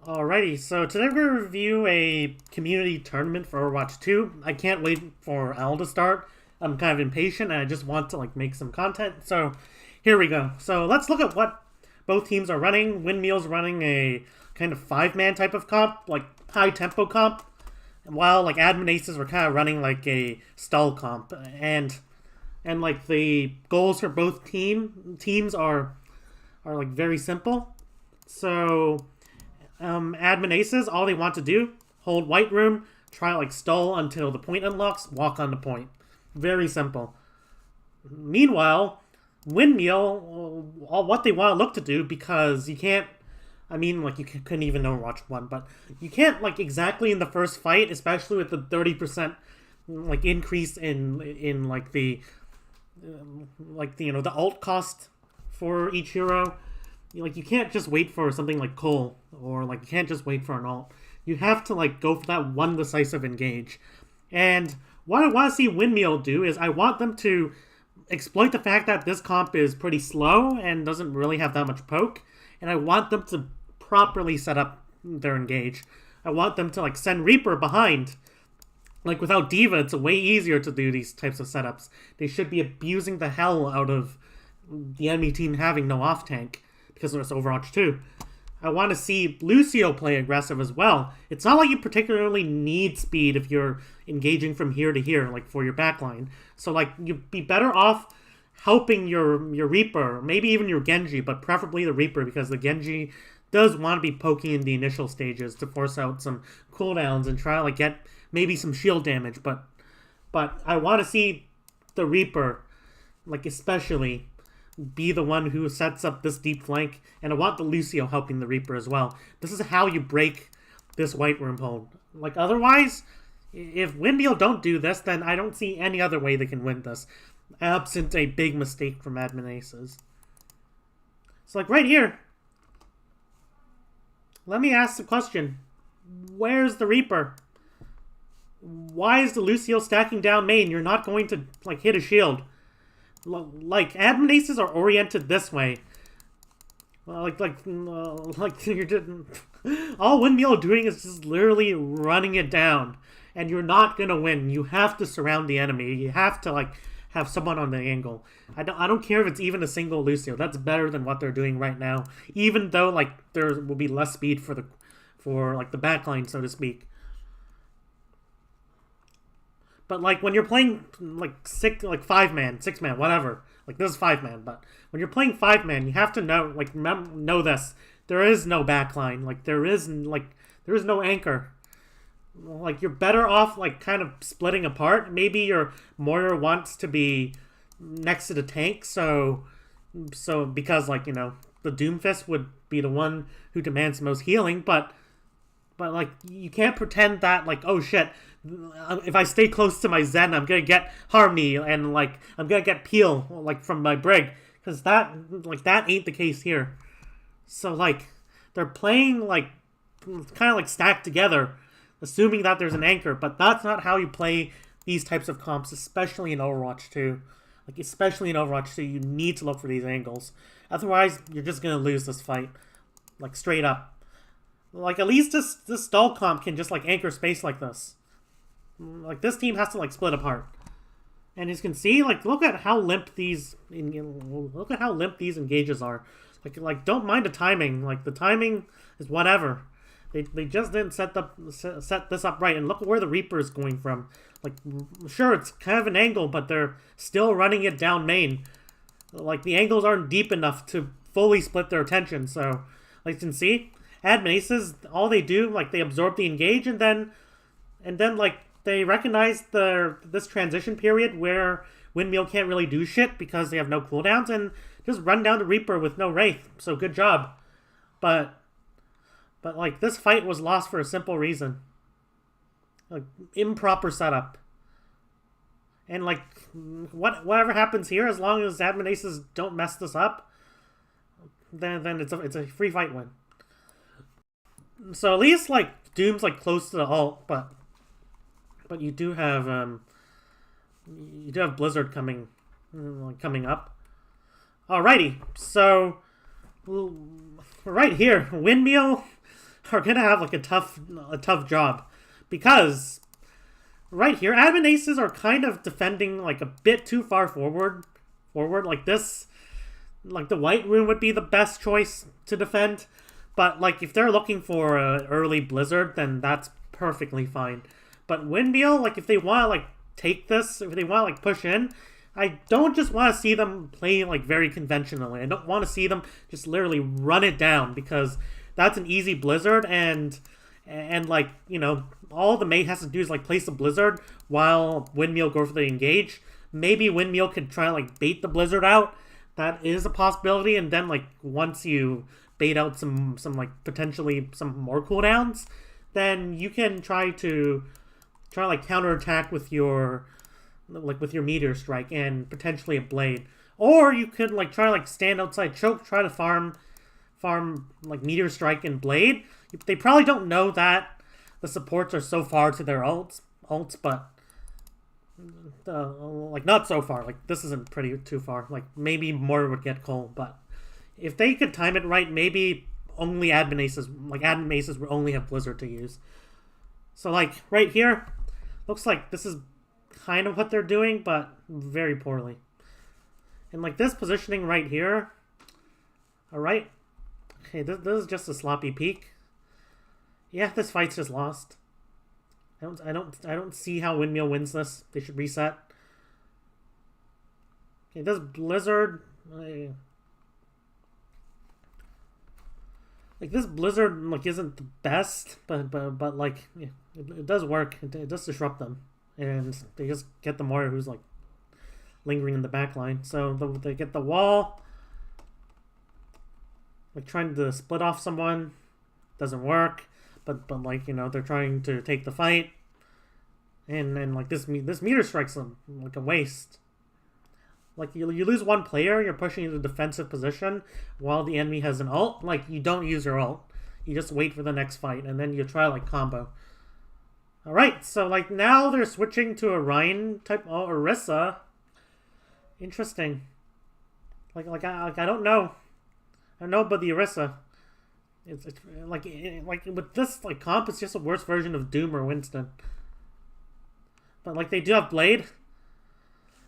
Alrighty, so today we're going to review a community tournament for Overwatch 2. I can't wait for Al to start. I'm kind of impatient and I just want to make some content. So here we go. So let's look at what both teams are running. Windmill's running a kind of 5-man type of comp, like high tempo comp, while Admin Aces were kind of running like a stall comp. And like the goals for both teams are like very simple. So admin aces, all they want to do, hold white room, try stall until the point unlocks, walk on the point. Very simple. Meanwhile, windmill, all what they want to look to do, because you can't, you couldn't even Overwatch 1, but you can't, exactly in the first fight, especially with the 30%, increase in the alt cost for each hero. You can't just wait for something like Cole, or you can't just wait for an alt. You have to go for that one decisive engage. And what I want to see Windmill do is I want them to exploit the fact that this comp is pretty slow and doesn't really have that much poke, and I want them to properly set up their engage. I want them to send Reaper behind. Without D.Va, it's way easier to do these types of setups. They should be abusing the hell out of the enemy team having no off tank, because it's Overwatch 2. I want to see Lucio play aggressive as well. It's not like you particularly need speed if you're engaging from here to here, for your backline. So, you'd be better off helping your Reaper, maybe even your Genji, but preferably the Reaper, because the Genji does want to be poking in the initial stages to force out some cooldowns and try to get maybe some shield damage. But I want to see the Reaper, especially, be the one who sets up this deep flank, and I want the Lucio helping the Reaper as well. This is how you break this white room hold. Otherwise, if Windmill don't do this, then I don't see any other way they can win this, absent a big mistake from admin aces. So right here, let me ask the question: where's the Reaper? Why is the Lucio stacking down main? You're not going to hit a shield. Admin aces are oriented this way. You're just, all Windmill are doing is just literally running it down, and you're not gonna win. You have to surround the enemy. You have to have someone on the angle. I don't care if it's even a single Lucio. That's better than what they're doing right now. Even though there will be less speed for the backline, so to speak. But when you're playing 5-man, 6-man, whatever. This is 5-man, but when you're playing 5-man, you have to know this. There is no backline. There is no anchor. You're better off kind of splitting apart. Maybe your Moira wants to be next to the tank, so because the Doomfist would be the one who demands the most healing, but you can't pretend that oh shit, if I stay close to my Zen, I'm gonna get Harmony and I'm gonna get Peel from my Brig, because that ain't the case here. So they're playing kind of stacked together, assuming that there's an anchor, but that's not how you play these types of comps, especially in Overwatch 2. Especially in Overwatch 2, you need to look for these angles. Otherwise, you're just gonna lose this fight, straight up. At least this stall comp can just anchor space like this. This team has to split apart, and as you can see, look at how limp these engages are. Don't mind the timing. The timing is whatever. They just didn't set this up right, and look where the Reaper is going from. Sure, it's kind of an angle, but they're still running it down main. The angles aren't deep enough to fully split their attention. So you can see, admin aces, all they do, they absorb the engage, and then they recognize this transition period where Windmill can't really do shit because they have no cooldowns, and just run down the Reaper with no Wraith. So good job. But this fight was lost for a simple reason. Improper setup. And whatever happens here, as long as admin aces don't mess this up, then it's a free fight win. So at least Doom's close to the ult, but you do have Blizzard coming up. Alrighty, so right here, Windmill are gonna have like a tough job, because right here, admin aces are kind of defending like a bit too far forward. Like this, like the white rune would be the best choice to defend, but like if they're looking for an early blizzard, then that's perfectly fine. But windmill, like if they want to like take this, if they want to like push in, I don't just want to see them play like very conventionally. I don't want to see them just literally run it down, because that's an easy blizzard, and like, you know, all the mate has to do is like place a blizzard while windmill go for the engage. Maybe windmill could try and like bait the blizzard out. That is a possibility, and then like once you bait out some like potentially some more cooldowns, then you can try like counterattack with your meteor strike and potentially a blade. Or you could like try like stand outside choke, try to farm like meteor strike and blade. They probably don't know that the supports are so far to their ults, but like not so far. Like this isn't pretty too far. Like maybe more would get Cole, but if they could time it right, maybe only admin aces would only have blizzard to use. So like right here, looks like this is kind of what they're doing, but very poorly. And like this positioning right here, all right, okay, this is just a sloppy peek. Yeah, this fight's just lost. I don't see how windmill wins this. They should reset. Okay, this blizzard, like this blizzard like isn't the best, but like yeah, it does work. It does disrupt them, and they just get the Moira who's like lingering in the back line. So they get the wall, like trying to split off someone, doesn't work. But like, you know, they're trying to take the fight, and like this meteor strike's like a waste. Like you lose one player, you're pushing into defensive position while the enemy has an ult. Like you don't use your ult, you just wait for the next fight, and then you try like combo. All right, so like now they're switching to a Ryan type Orisa. Interesting. Like I don't know. I don't know about the Orisa. It's like with this like comp, it's just a worse version of Doom or Winston. But like they do have Blade.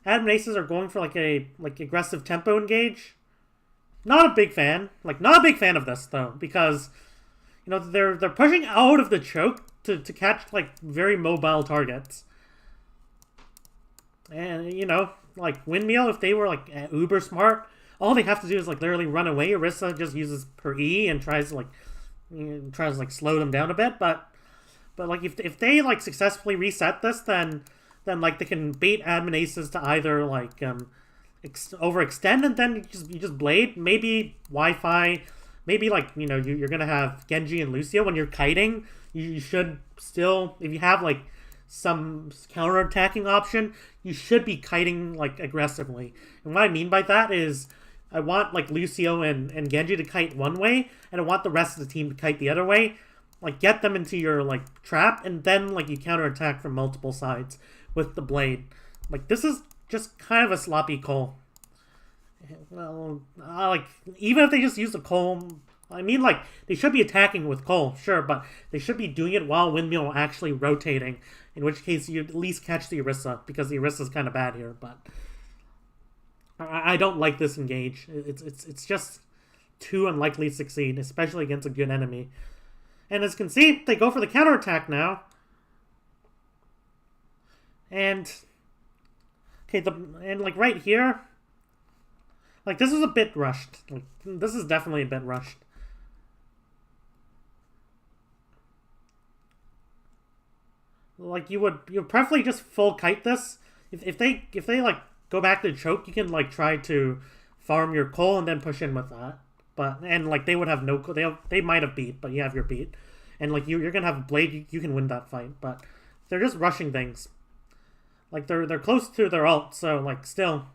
Admin aces are going for like a aggressive tempo engage. Not a big fan. Like not a big fan of this though, because you know they're pushing out of the choke to catch like very mobile targets. And you know, like windmill, if they were like uber smart, all they have to do is like literally run away. Orisa just uses her E and tries to slow them down a bit. But like if they like successfully reset this, then like they can bait admin aces to either like overextend, and then you just blade. Maybe Wi-Fi. Maybe like, you know, you're gonna have Genji and Lucio when you're kiting. You should still, if you have like some counter-attacking option, you should be kiting like aggressively. And what I mean by that is I want like Lucio and Genji to kite one way, and I want the rest of the team to kite the other way. Like get them into your like trap, and then like you counterattack from multiple sides with the blade. Like this is just kind of a sloppy Cole. Well, like even if they just use the Cole, I mean like they should be attacking with Cole, sure, but they should be doing it while windmill actually rotating. In which case you at least catch the Orisa, because the Orisa is kind of bad here. But I don't like this engage. It's just too unlikely to succeed, especially against a good enemy. And as you can see, they go for the counterattack now. And okay, like right here, like this is a bit rushed. Like this is definitely a bit rushed. Like you'd preferably just full kite this. If they like go back to choke, you can like try to farm your Cole and then push in with that. And like they would have no, they might have beat, but you have your beat, and like you're gonna have a blade, you can win that fight. But they're just rushing things. Like they're close to their ult, so like still,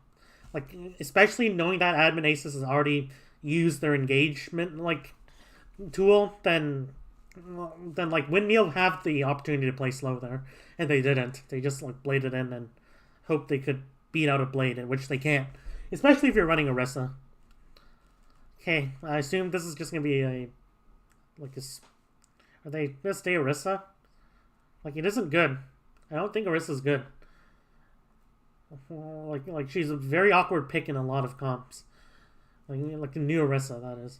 like especially knowing that admin aces has already used their engagement like tool, then like windmill have the opportunity to play slow there, and they didn't. They just like bladed in and hoped they could beat out a blade, in which they can't, especially if you're running Orisa. Okay, I assume this is just gonna be a Are they gonna stay Orisa? Like, it isn't good. I don't think Orisa's good. Like she's a very awkward pick in a lot of comps. Like a new Orisa, that is.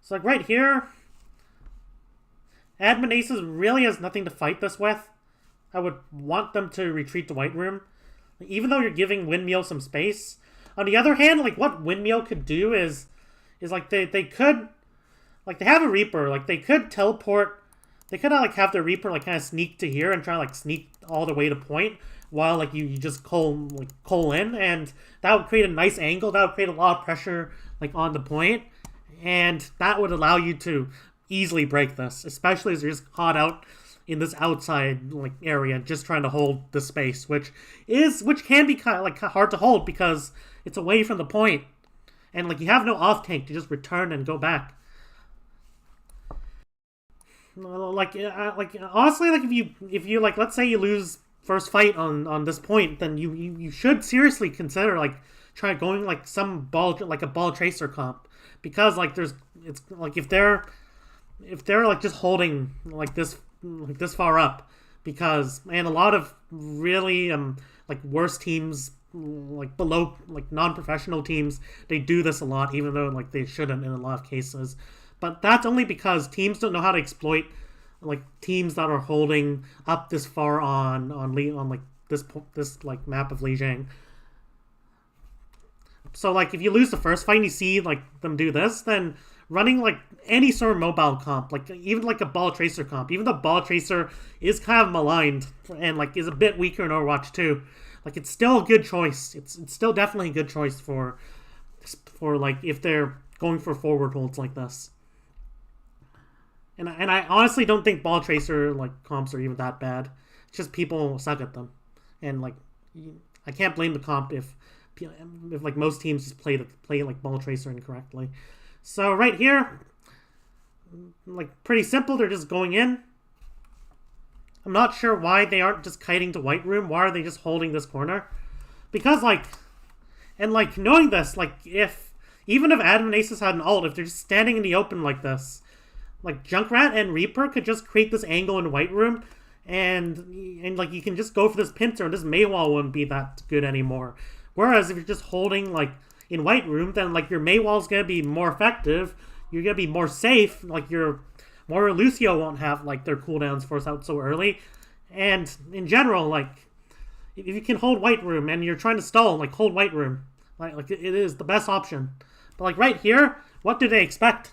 So like right here, Admin Aces really has nothing to fight this with. I would want them to retreat to White Room. Even though you're giving Windmill some space. On the other hand, like what Windmill could do is like they could, like they have a Reaper, like they could teleport, they could like have the Reaper like kind of sneak to here and try to like sneak all the way to point while like you just coal in, and that would create a nice angle, that would create a lot of pressure like on the point, and that would allow you to easily break this, especially as you're just caught out in this outside like area just trying to hold the space, which can be kind of like hard to hold because it's away from the point, and like you have no off tank to just return and go back. Like honestly, like if you like, let's say you lose first fight on this point, then you should seriously consider like try going like some ball, like a ball tracer comp, because like it's like if they're like just holding like this far up, because and a lot of really like worse teams, like below like non-professional teams, they do this a lot, even though like they shouldn't in a lot of cases. But that's only because teams don't know how to exploit like teams that are holding up this far on like this like map of Lijiang. So like if you lose the first fight and you see like them do this, then running like any sort of mobile comp, like even like a ball tracer comp, even though ball tracer is kind of maligned and like is a bit weaker in Overwatch 2, like it's still a good choice. It's still definitely a good choice for like if they're going for forward holds like this. And I honestly don't think ball tracer like comps are even that bad. It's just people suck at them, and like I can't blame the comp if like most teams just play like ball tracer incorrectly. So right here, like pretty simple. They're just going in. I'm not sure why they aren't just kiting to White Room. Why are they just holding this corner? Because like, and like knowing this, like even if Admin Aces had an ult, if they're just standing in the open like this, like Junkrat and Reaper could just create this angle in White Room, and like you can just go for this pincer, and this Maywall wouldn't be that good anymore. Whereas if you're just holding like in White Room, then like your Maywall's gonna be more effective, you're gonna be more safe, like your Moira Lucio won't have like their cooldowns forced out so early, and in general, like if you can hold White Room and you're trying to stall, like hold White Room, like it is the best option. But like right here, what do they expect?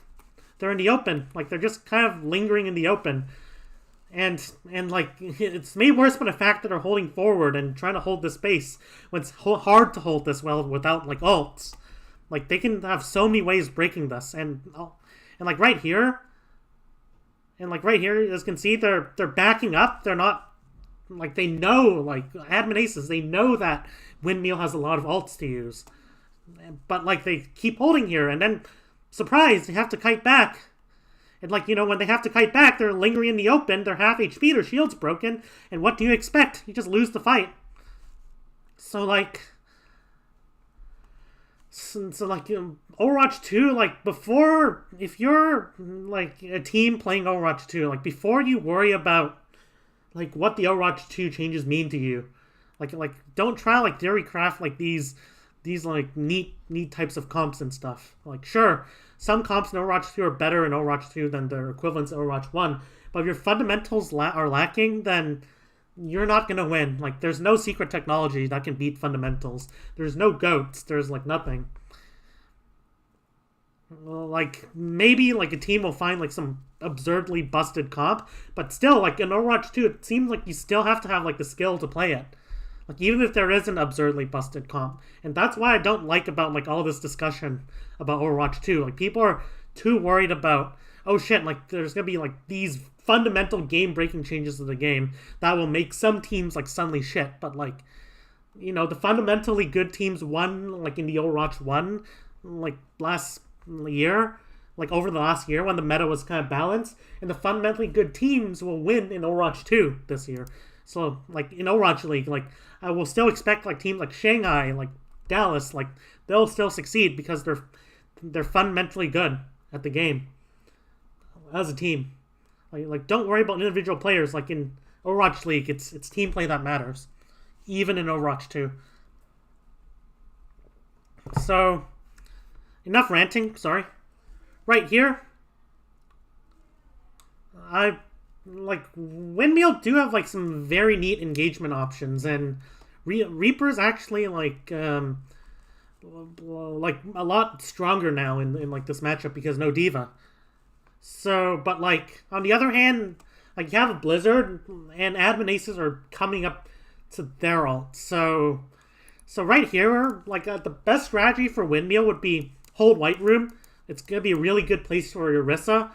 They're in the open, like they're just kind of lingering in the open, and like it's made worse by the fact that they're holding forward and trying to hold the space when it's hard to hold this well without like ults. Like they can have so many ways breaking this, and like right here, as you can see, they're backing up. They're not like, they know, like Admin Aces, they know that Windmill has a lot of ults to use, but like they keep holding here, and then surprise, they have to kite back. And like, you know, when they have to kite back, they're lingering in the open, they're half HP, their shield's broken, and what do you expect? You just lose the fight. So like, Overwatch 2, like before, if you're like a team playing Overwatch 2, like before you worry about like what the Overwatch 2 changes mean to you, like don't try like theory craft like these like neat types of comps and stuff. Like sure, some comps in Overwatch 2 are better in Overwatch 2 than their equivalents in Overwatch 1, but if your fundamentals are lacking, then you're not going to win. Like there's no secret technology that can beat fundamentals. There's no goats. There's like nothing. Like maybe like a team will find like some absurdly busted comp, but still like in Overwatch 2 it seems like you still have to have like the skill to play it. Like even if there is an absurdly busted comp. And that's why I don't like about like all this discussion about Overwatch 2. Like people are too worried about, oh shit, like there's gonna be like these fundamental game breaking changes to the game that will make some teams like suddenly shit. But like, you know, the fundamentally good teams won like in the Overwatch 1 like last year, like over the last year when the meta was kind of balanced, and the fundamentally good teams will win in Overwatch 2 this year. So like in Overwatch League, like I will still expect like teams like Shanghai, like Dallas, like they'll still succeed because they're fundamentally good at the game. as a team. Like don't worry about individual players. Like in Overwatch League, it's team play that matters, even in Overwatch 2. So, enough ranting. Sorry. Right here, I like Windmill do have like some very neat engagement options, and Reaper's actually like a lot stronger now in like this matchup because no diva. So, but like on the other hand, like you have a Blizzard and admin aces are coming up to their ult. So right here, like the best strategy for Windmill would be hold White Room. It's gonna be a really good place for Orisa,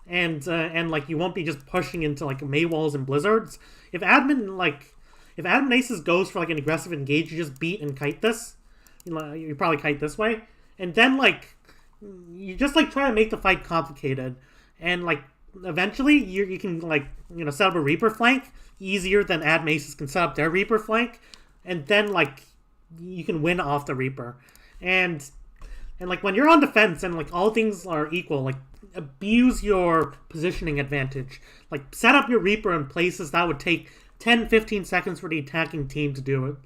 and like you won't be just pushing into like May walls and Blizzards. If admin aces goes for like an aggressive engage, you just beat and kite this. You probably kite this way, and then like you just like try to make the fight complicated, and like eventually you can like set up a Reaper flank easier than admin aces can set up their Reaper flank, and then like you can win off the Reaper, and like when you're on defense and like all things are equal, like abuse your positioning advantage. Like set up your Reaper in places that would take 10-15 seconds for the attacking team to do it,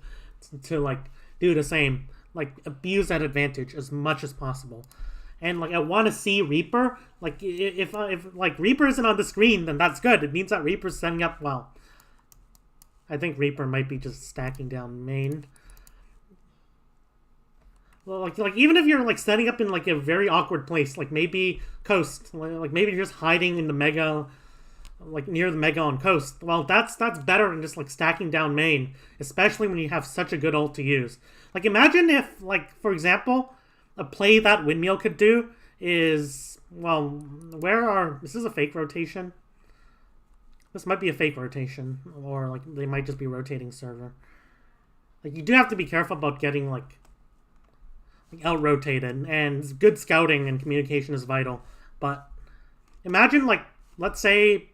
to like do the same. Like abuse that advantage as much as possible. And like I want to see Reaper. Like if like Reaper isn't on the screen, then that's good. It means that Reaper's setting up well. I think Reaper might be just stacking down main. Well, like even if you're like setting up in like a very awkward place, like maybe coast, like maybe you're just hiding in the mega, like near the mega on coast. Well, that's better than just like stacking down main, especially when you have such a good ult to use. Like imagine if, like for example, a play that Windmill could do is, well, this is a fake rotation. This might be a fake rotation, or like they might just be rotating server. Like you do have to be careful about getting like out-rotated, and good scouting and communication is vital. But imagine like, let's say,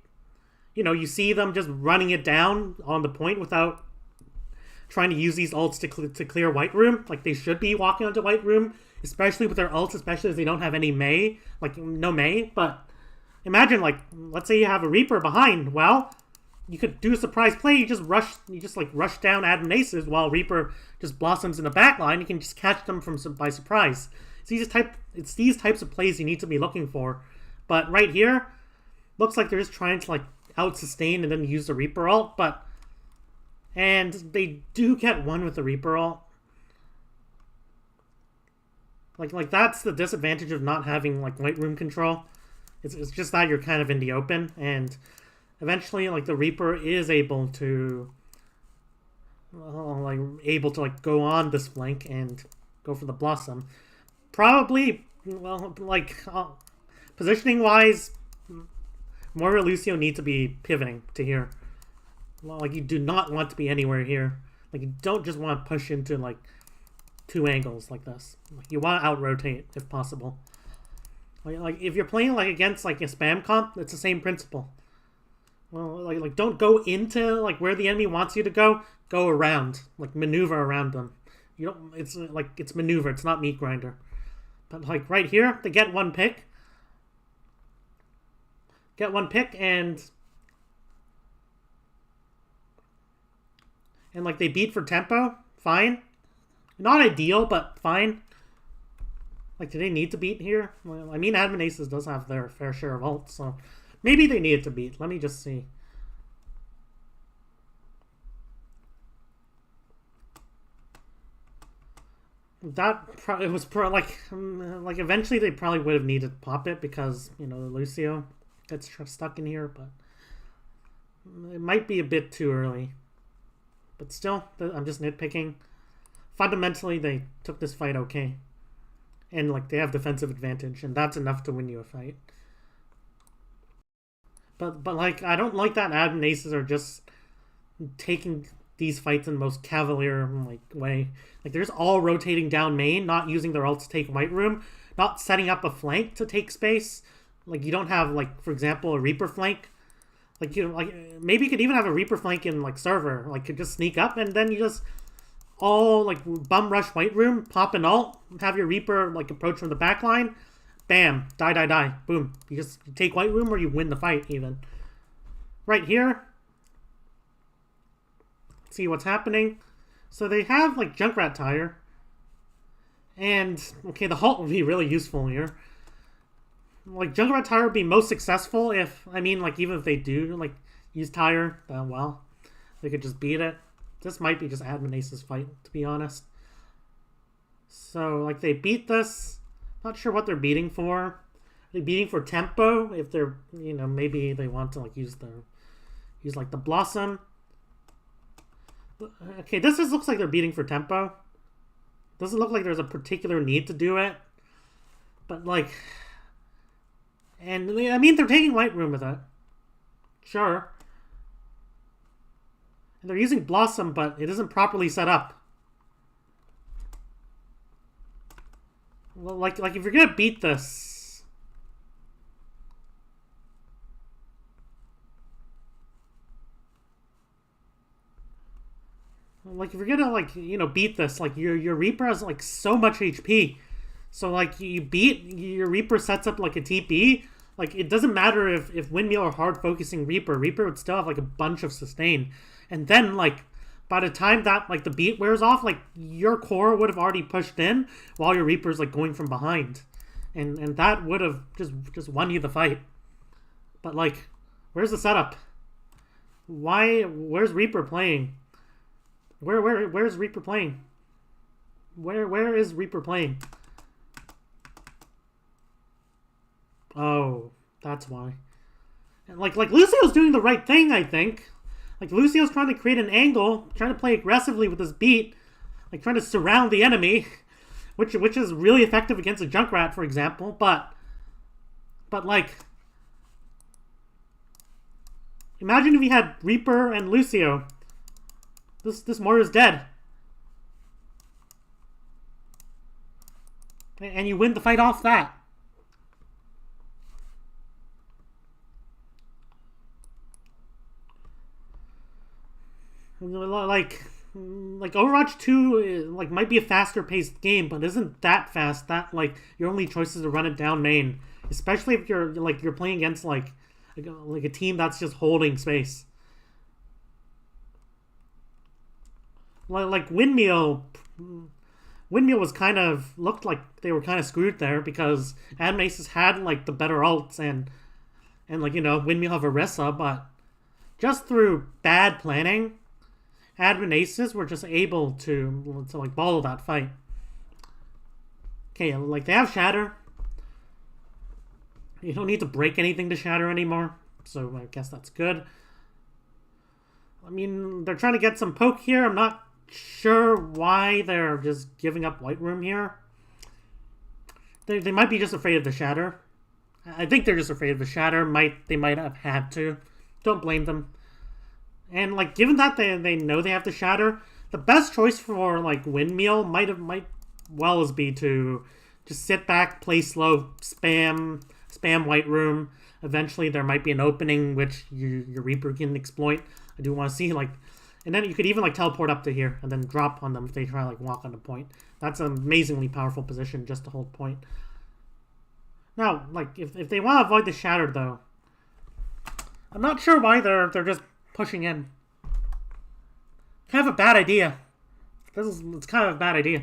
you see them just running it down on the point without trying to use these ults to clear White Room. Like they should be walking onto White Room, especially with their ults, especially as they don't have any May, like no May. But imagine like, let's say you have a Reaper behind. Well, you could do a surprise play. You just rush down admin aces while Reaper just blossoms in the back line. You can just catch them by surprise. It's these types of plays you need to be looking for. But right here, looks like they're just trying to like out sustain and then use the Reaper ult. And they do get one with the Reaper ult. Like that's the disadvantage of not having like White Room control. It's just that you're kind of in the open, and eventually, like the Reaper is able to, go on this flank and go for the Blossom. Probably, well, like positioning wise, Moira Lucio need to be pivoting to here. Well, like you do not want to be anywhere here. Like you don't just want to push into like two angles like this. Like, you want to out rotate if possible. Like if you're playing like against like a spam comp, it's the same principle. Well, like don't go into like where the enemy wants you to go. Go around, like maneuver around them. You don't. It's maneuver. It's not meat grinder. But like right here, they get one pick. And like they beat for tempo. Fine. Not ideal, but fine. Like, do they need to beat here? Well, I mean, admin aces does have their fair share of ults, so maybe they need to beat. Let me just see. Like eventually they probably would have needed to pop it because Lucio gets stuck in here, but it might be a bit too early. But still, I'm just nitpicking. Fundamentally, they took this fight okay. And like they have defensive advantage, and that's enough to win you a fight. But like I don't like that admin aces are just taking these fights in the most cavalier like way. Like they're just all rotating down main, not using their ult to take White Room, not setting up a flank to take space. Like you don't have like, for example, a Reaper flank. Like maybe you could even have a Reaper flank in like server. Like could just sneak up and then you just all like bum rush White Room, pop an ult, have your Reaper like approach from the back line, bam, die, boom. You just take White Room or you win the fight even. Right here, see what's happening. So they have like Junkrat Tire. And, okay, the halt would be really useful here. Like, Junkrat Tire would be most successful if, I mean, like, even if they do, like, use Tire, well, they could just beat it. This might be just Admin Ace's fight, to be honest. So, like, they beat this. Not sure what they're beating for. Are they beating for tempo? If they're, you know, maybe they want to, like, use, like, the Blossom. Okay, this just looks like they're beating for tempo. Doesn't look like there's a particular need to do it. But, like... And, I mean, they're taking White Room with it. Sure. And they're using Blossom, but it isn't properly set up. Well, like if you're gonna beat this... Like, if you're gonna, like, you know, beat this, like, your Reaper has, like, so much HP. So, like, you beat... Your Reaper sets up, like, a TP. Like, it doesn't matter if Windmill or hard-focusing Reaper. Reaper would still have, like, a bunch of sustain. And then, like, by the time that, like, the beat wears off, like, your core would have already pushed in while your Reaper's, like, going from behind. And that would have just won you the fight. But, like, where's the setup? Where's Reaper playing? Where's Reaper playing? Where is Reaper playing? Oh, that's why. And like Lucio's doing the right thing, I think. Like, Lucio's trying to create an angle, trying to play aggressively with his beat, like trying to surround the enemy, which is really effective against a Junkrat, for example. But like, imagine if you had Reaper and Lucio. This Moira's dead. And you win the fight off that. Like Overwatch 2 like might be a faster paced game, but isn't that fast that like your only choice is to run it down main, especially if you're playing against like a team that's just holding space. Like Windmill was kind of looked like they were kind of screwed there because Admin Aces had like the better ults and like, you know, Windmill have Orisa, but just through bad planning, Admin Aces were just able to like bottle that fight. Okay, like they have Shatter. You don't need to break anything to Shatter anymore, so I guess that's good. I mean, they're trying to get some poke here. I'm not sure why they're just giving up White Room here. They might be just afraid of the Shatter. I think they're just afraid of the Shatter. They might have had to. Don't blame them. And like, given that they know they have the Shatter, the best choice for like Windmill might well as be to just sit back, play slow, spam White Room. Eventually there might be an opening which your Reaper can exploit. I do want to see like, and then you could even like teleport up to here and then drop on them if they try like walk on the point. That's an amazingly powerful position just to hold point. Now, like if they want to avoid the Shatter though, I'm not sure why they're just pushing in. Kind of a bad idea. It's kind of a bad idea.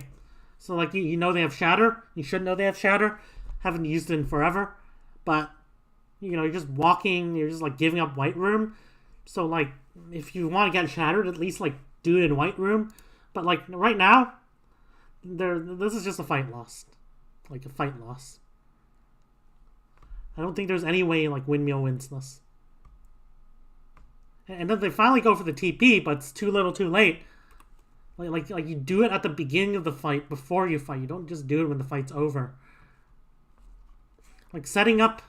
So like you know they have Shatter. You should know they have Shatter. Haven't used it in forever, but you know you're just walking. You're just like giving up White Room. So like if you want to get Shattered, at least like do it in White Room. But like right now, this is just a fight lost. Like a fight loss. I don't think there's any way like Windmill wins this. And then they finally go for the TP, but it's too little, too late. Like you do it at the beginning of the fight before you fight. You don't just do it when the fight's over. Like setting up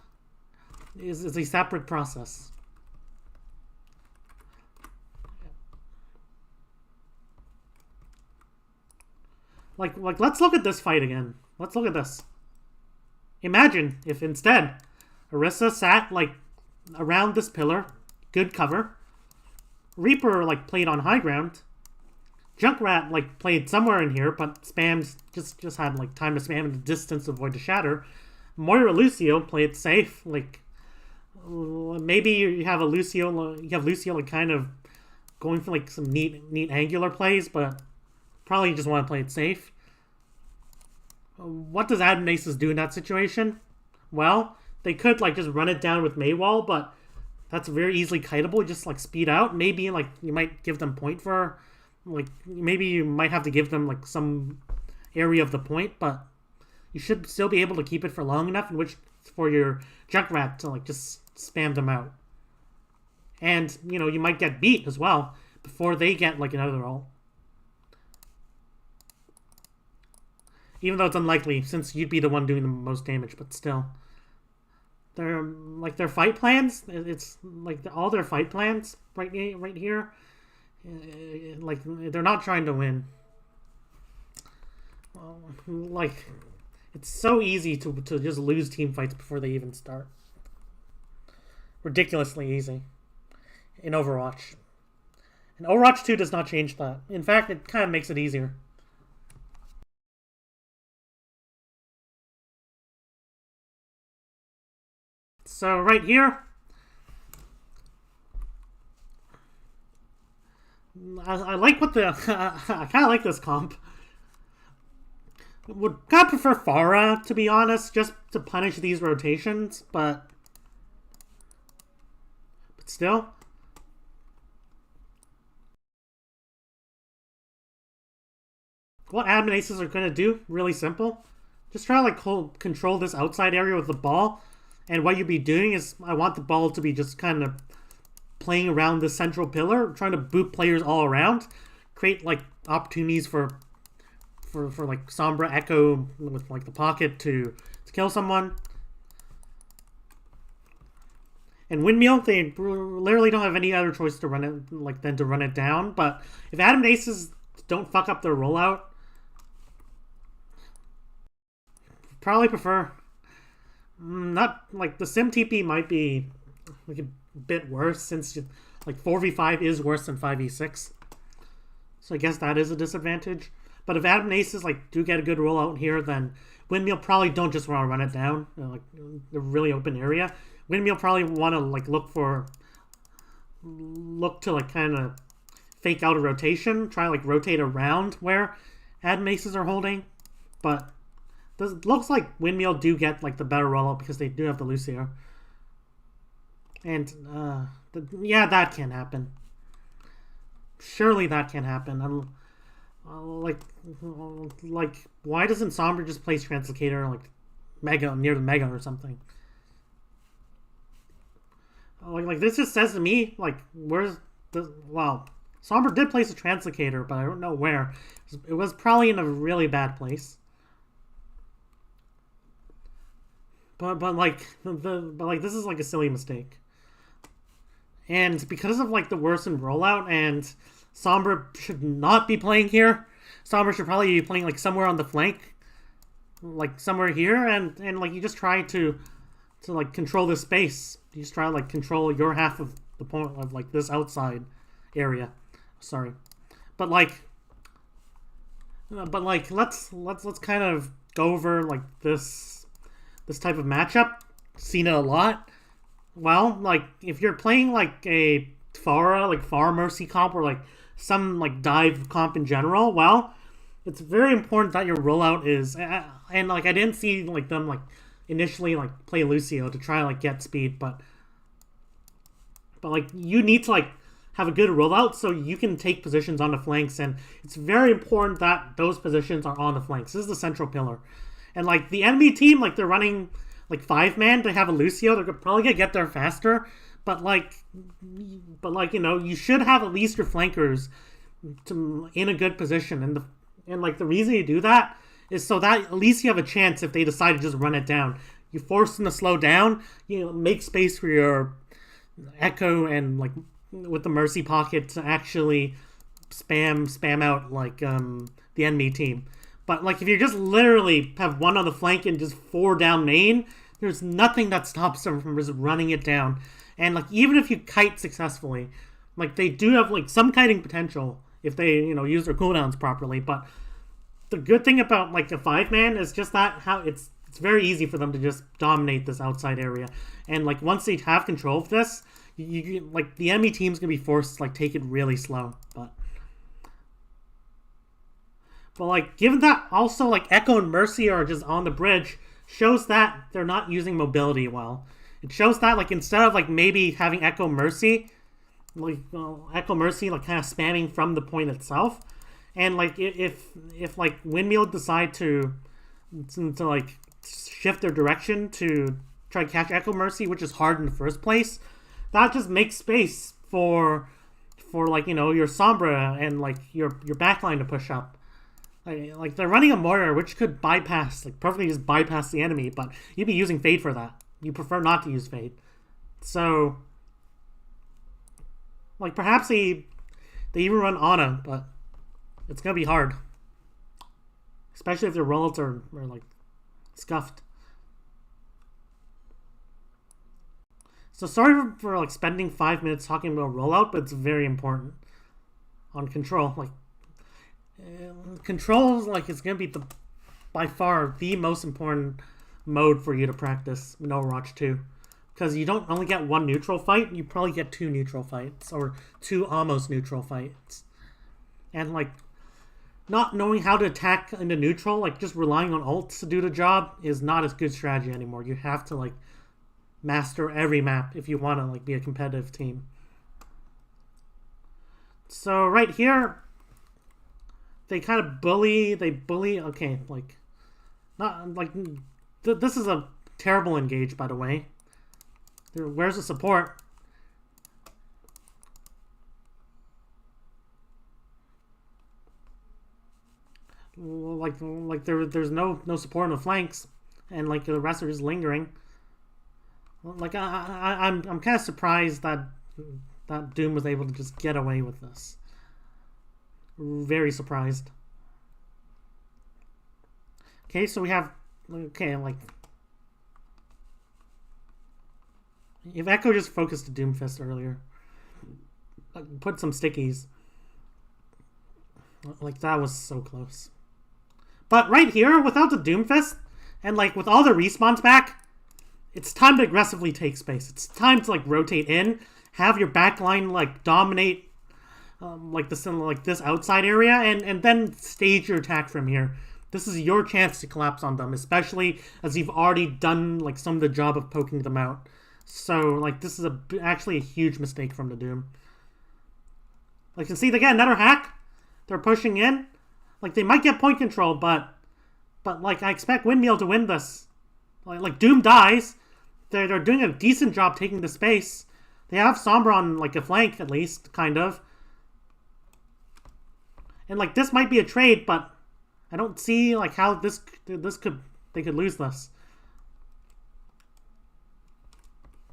is a separate process. Like let's look at this fight again. Let's look at this. Imagine if instead Orisa sat like around this pillar, good cover. Reaper like played on high ground. Junkrat like played somewhere in here, but spams just had like time to spam in the distance to avoid the Shatter. Moira Lucio, play it safe. Like maybe you have Lucio like kind of going for like some neat angular plays, but probably just want to play it safe. What does Adam Aces do in that situation? Well, they could like just run it down with Maywall, but that's very easily kiteable. Just like speed out. Maybe like you might give them point for, like maybe you might have to give them like some area of the point, but you should still be able to keep it for long enough in which for your Junkrat to like just spam them out. And you might get beat as well before they get like another ult. Even though it's unlikely, since you'd be the one doing the most damage, but still. Their fight plans, it's like all their fight plans right here, like they're not trying to win. Like it's so easy to just lose team fights before they even start. Ridiculously easy in Overwatch. And Overwatch 2 does not change that. In fact, it kind of makes it easier. So right here, I like what the I kind of like this comp. Would kind of prefer Pharah, to be honest, just to punish these rotations, but still. What admin aces are going to do, really simple. Just try to like control this outside area with the ball. And what you'll be doing is, I want the ball to be just kind of playing around the central pillar, trying to boot players all around, create like opportunities for like Sombra Echo with like the pocket to kill someone. And Windmill, they literally don't have any other choice to run it like than to run it down. But if Adam Aces don't fuck up their rollout, probably prefer. Not like the Sim TP might be like a bit worse since like 4v5 is worse than 5v6. So I guess that is a disadvantage. But if Adam Aces like do get a good rollout here, then Windmill probably don't just want to run it down like a really open area. Windmill probably want to like look to like kind of fake out a rotation, try like rotate around where Adam Aces are holding, but this looks like Windmill do get like the better rollout because they do have the Lucio. And yeah, that can happen. Surely that can happen. Like why doesn't Sombra just place Translocator like Mega near the Mega or something? Like this just says to me like where's the Sombra did place a Translocator, but I don't know where. It was probably in a really bad place. But this is like a silly mistake. And because of like the worsened rollout, and Sombra should not be playing here. Sombra should probably be playing like somewhere on the flank, like somewhere here, and like you just try to like control this space. You just try to like control your half of the point of like this outside area. Sorry, but like let's kind of go over like this type of matchup. Seen it a lot. Well, like if you're playing like a Pharah Mercy comp, or like some like dive comp in general, well, it's very important that your rollout is, and like I didn't see like them like initially like play Lucio to try like get speed, but like you need to like have a good rollout so you can take positions on the flanks, and it's very important that those positions are on the flanks. This is the central pillar. And like the enemy team, like they're running like 5-man, they have a Lucio, they're probably gonna get there faster. But like you should have at least your flankers in a good position, and like the reason you do that is so that at least you have a chance if they decide to just run it down. You force them to slow down, make space for your Echo and like with the Mercy pocket to actually spam out like the enemy team. But like if you just literally have one on the flank and just 4 down main, there's nothing that stops them from just running it down. And like even if you kite successfully, like they do have like some kiting potential if they use their cooldowns properly. But the good thing about like a 5-man is just that how it's It's very easy for them to just dominate this outside area. And like once they have control of this, like the enemy team's gonna be forced to like take it really slow. But like given that also like Echo and Mercy are just on the bridge, shows that they're not using mobility well. It shows that like instead of like maybe having Echo Mercy like kind of spamming from the point itself, and like if like Windmill decide to like shift their direction to try to catch Echo Mercy, which is hard in the first place, that just makes space for like your Sombra and like your backline to push up. Like they're running a mortar which could bypass, like perfectly just bypass the enemy, but you'd be using Fade for that. You prefer not to use Fade. So like perhaps they even run Ana, but it's gonna be hard. Especially if their rollouts are like scuffed. So sorry for like spending 5 minutes talking about rollout, but it's very important. On control, like controls, like it's gonna be by far the most important mode for you to practice in Overwatch 2, because you don't only get one neutral fight, you probably get 2 neutral fights or 2 almost neutral fights, and like not knowing how to attack into neutral, like just relying on ults to do the job, is not as good strategy anymore. You have to like master every map if you want to like be a competitive team. So right here, they kind of bully. Okay, like not like this is a terrible engage, by the way. Where's the support? Like there's no support on the flanks, and like the rest are just lingering. Like I'm kind of surprised that Doom was able to just get away with this. Very surprised. Okay, so we have like if Echo just focused the Doomfist earlier, like, put some stickies. Like that was so close. But right here, without the Doomfist, and like with all the respawns back, it's time to aggressively take space. It's time to like rotate in, have your backline like dominate like this outside area, and then stage your attack from here. This is your chance to collapse on them, especially as you've already done like some of the job of poking them out. So like this is actually a huge mistake from the Doom. Like you can see they get another hack. They're pushing in. Like they might get point control, but like I expect Windmill to win this. Like Doom dies. They're doing a decent job taking the space. They have Sombra on like a flank at least, kind of. And like this might be a trade, but I don't see like how they could lose this.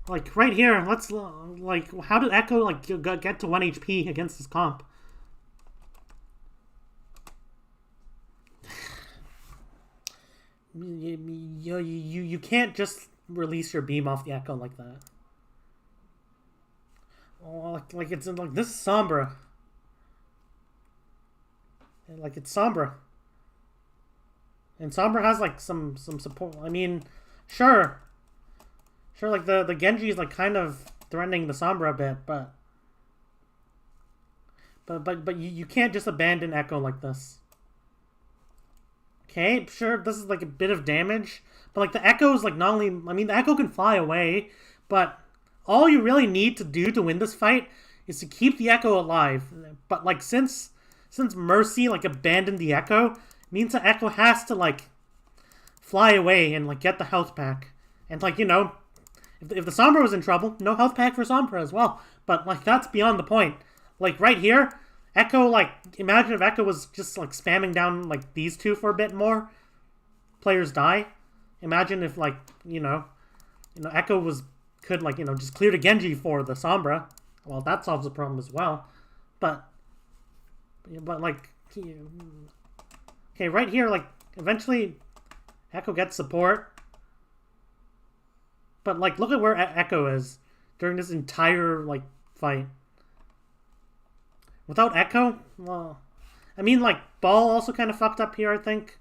Like right here, let's like how did Echo like get to 1 HP against this comp? You can't just release your beam off the Echo like that. Oh, like it's like this is Sombra. Like it's Sombra. And Sombra has like some support. I mean, sure, like the Genji is like kind of threatening the Sombra a bit, but you can't just abandon Echo like this. Okay, sure, this is like a bit of damage, but like the Echo is like not only, I mean, the Echo can fly away, but all you really need to do to win this fight is to keep the Echo alive. But like since Mercy like abandoned the Echo, it means the Echo has to like fly away and like get the health pack. And like, if the Sombra was in trouble, no health pack for Sombra as well. But like that's beyond the point. Like right here, Echo, like imagine if Echo was just like spamming down like these two for a bit more, players die. Imagine if like Echo could like just clear the Genji for the Sombra. Well, that solves the problem as well. But like okay, right here, like eventually Echo gets support. But like look at where Echo is during this entire like fight. Without Echo, well, I mean like Ball also kind of fucked up here, I think.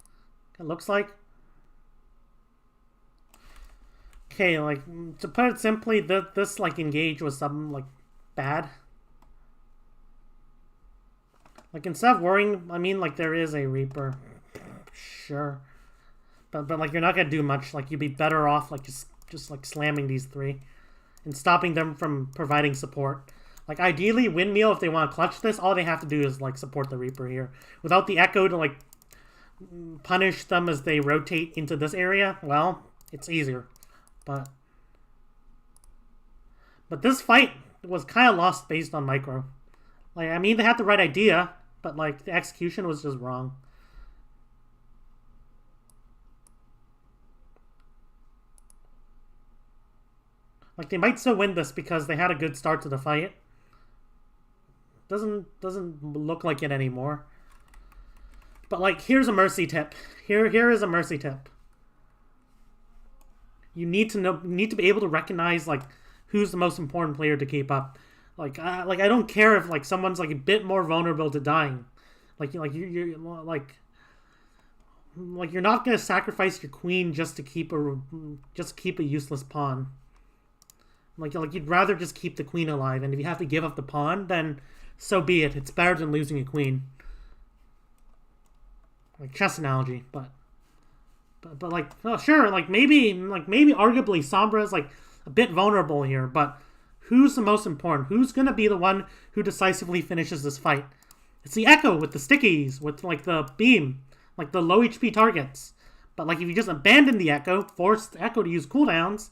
It looks like. Okay, like, to put it simply, this, like, engage was something, like, bad. Like, instead of worrying, I mean, like, there is a Reaper. Sure. But like, you're not gonna do much. Like, you'd be better off, like, just like, slamming these three. And stopping them from providing support. Like, ideally, Windmill, if they want to clutch this, all they have to do is, like, support the Reaper here. Without the Echo to, like, punish them as they rotate into this area, well, it's easier. But this fight was kind of lost based on micro. Like, I mean, they had the right idea, but, like, the execution was just wrong. Like, they might still win this because they had a good start to the fight. Doesn't look like it anymore. But, like, here's a mercy tip. Here is a mercy tip. You need to be able to recognize, like, who's the most important player to keep up. Like I don't care if, like, someone's, like, a bit more vulnerable to dying. You're not gonna sacrifice your queen just to keep a useless pawn. Like you'd rather just keep the queen alive, and if you have to give up the pawn, then so be it. It's better than losing a queen. Like, chess analogy, but like, oh, sure, like maybe arguably Sombra is, like, a bit vulnerable here, but who's the most important? Who's gonna be the one who decisively finishes this fight? It's the Echo with the stickies, with, like, the beam, like the low HP targets. But, like, if you just abandon the Echo, force the Echo to use cooldowns,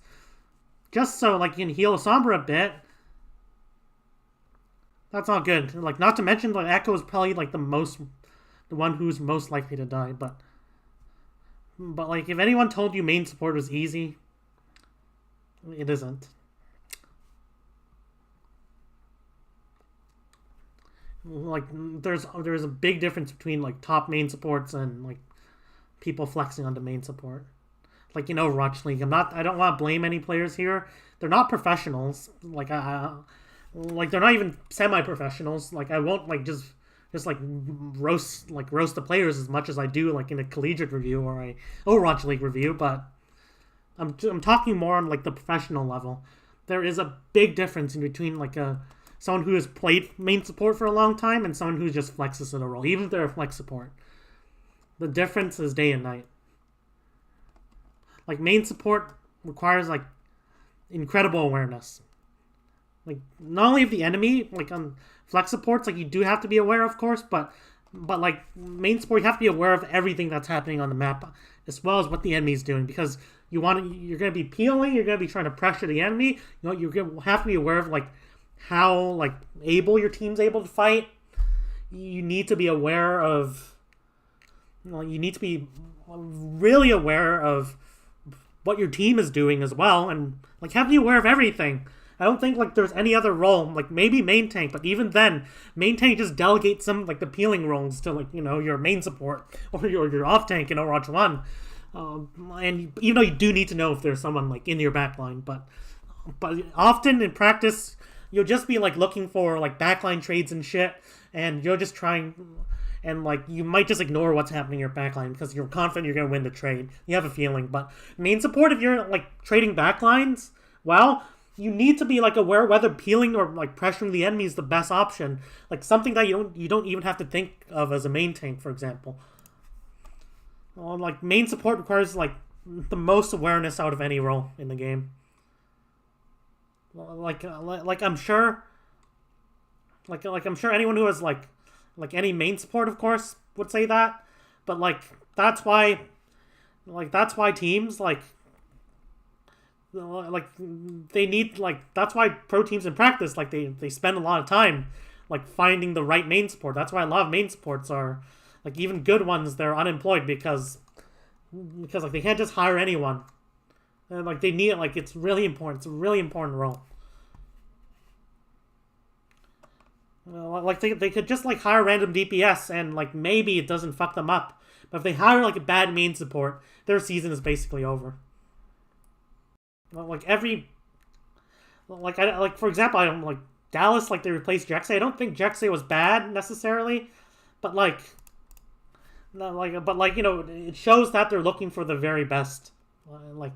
just so, like, you can heal Sombra a bit, that's not good. Like, not to mention, the Echo is probably, like, the one who's most likely to die, but like, if anyone told you main support was easy, it isn't. Like, there's a big difference between, like, top main supports and, like, people flexing onto main support. Like, you know, Overwatch League. I don't want to blame any players here. They're not professionals. Like, like, they're not even semi-professionals. Like, I won't, like, just like roast the players as much as I do, like, in a collegiate review or a Overwatch League review, but I'm talking more on, like, the professional level. There is a big difference in between, like, someone who has played main support for a long time and someone who just flexes in a role, even if they're a flex support. The difference is day and night. Like, main support requires, like, incredible awareness. Like, not only of the enemy, like, on flex supports, like, you do have to be aware, of course, but like, main support, you have to be aware of everything that's happening on the map, as well as what the enemy's doing, because you're going to be peeling, you're going to be trying to pressure the enemy, you know, you're going to have to be aware of, like, how, like, able your team's able to fight. You need to be aware of, you need to be really aware of what your team is doing as well, and, like, have to be aware of everything. I don't think, like, there's any other role, like, maybe main tank, but even then, main tank just delegates some, like, the peeling roles to, like, you know, your main support or your off tank in Overwatch 1. And even though you do need to know if there's someone, like, in your backline, but often in practice, you'll just be, like, looking for, like, backline trades and shit, and you're just trying, and, like, you might just ignore what's happening in your backline because you're confident you're going to win the trade. You have a feeling, but main support, if you're, like, trading backlines, well, you need to be, like, aware whether peeling or, like, pressuring the enemy is the best option. Like, something that you don't even have to think of as a main tank, for example. Well, like, main support requires, like, the most awareness out of any role in the game. Like I'm sure, like I'm sure anyone who has, like any main support, of course, would say that. But, like, that's why teams, like they need, like, that's why pro teams in practice, like, they spend a lot of time, like, finding the right main support. That's why a lot of main supports are, like, even good ones, they're unemployed because like, they can't just hire anyone. And, like, they need it. Like, it's really important. It's a really important role. Like, they could just, like, hire random DPS and, like, maybe it doesn't fuck them up. But if they hire, like, a bad main support, their season is basically over. Like, for example, I don't, like, Dallas, like, they replaced Jexay. I don't think Jexay was bad necessarily, but, like, you know, it shows that they're looking for the very best. Like,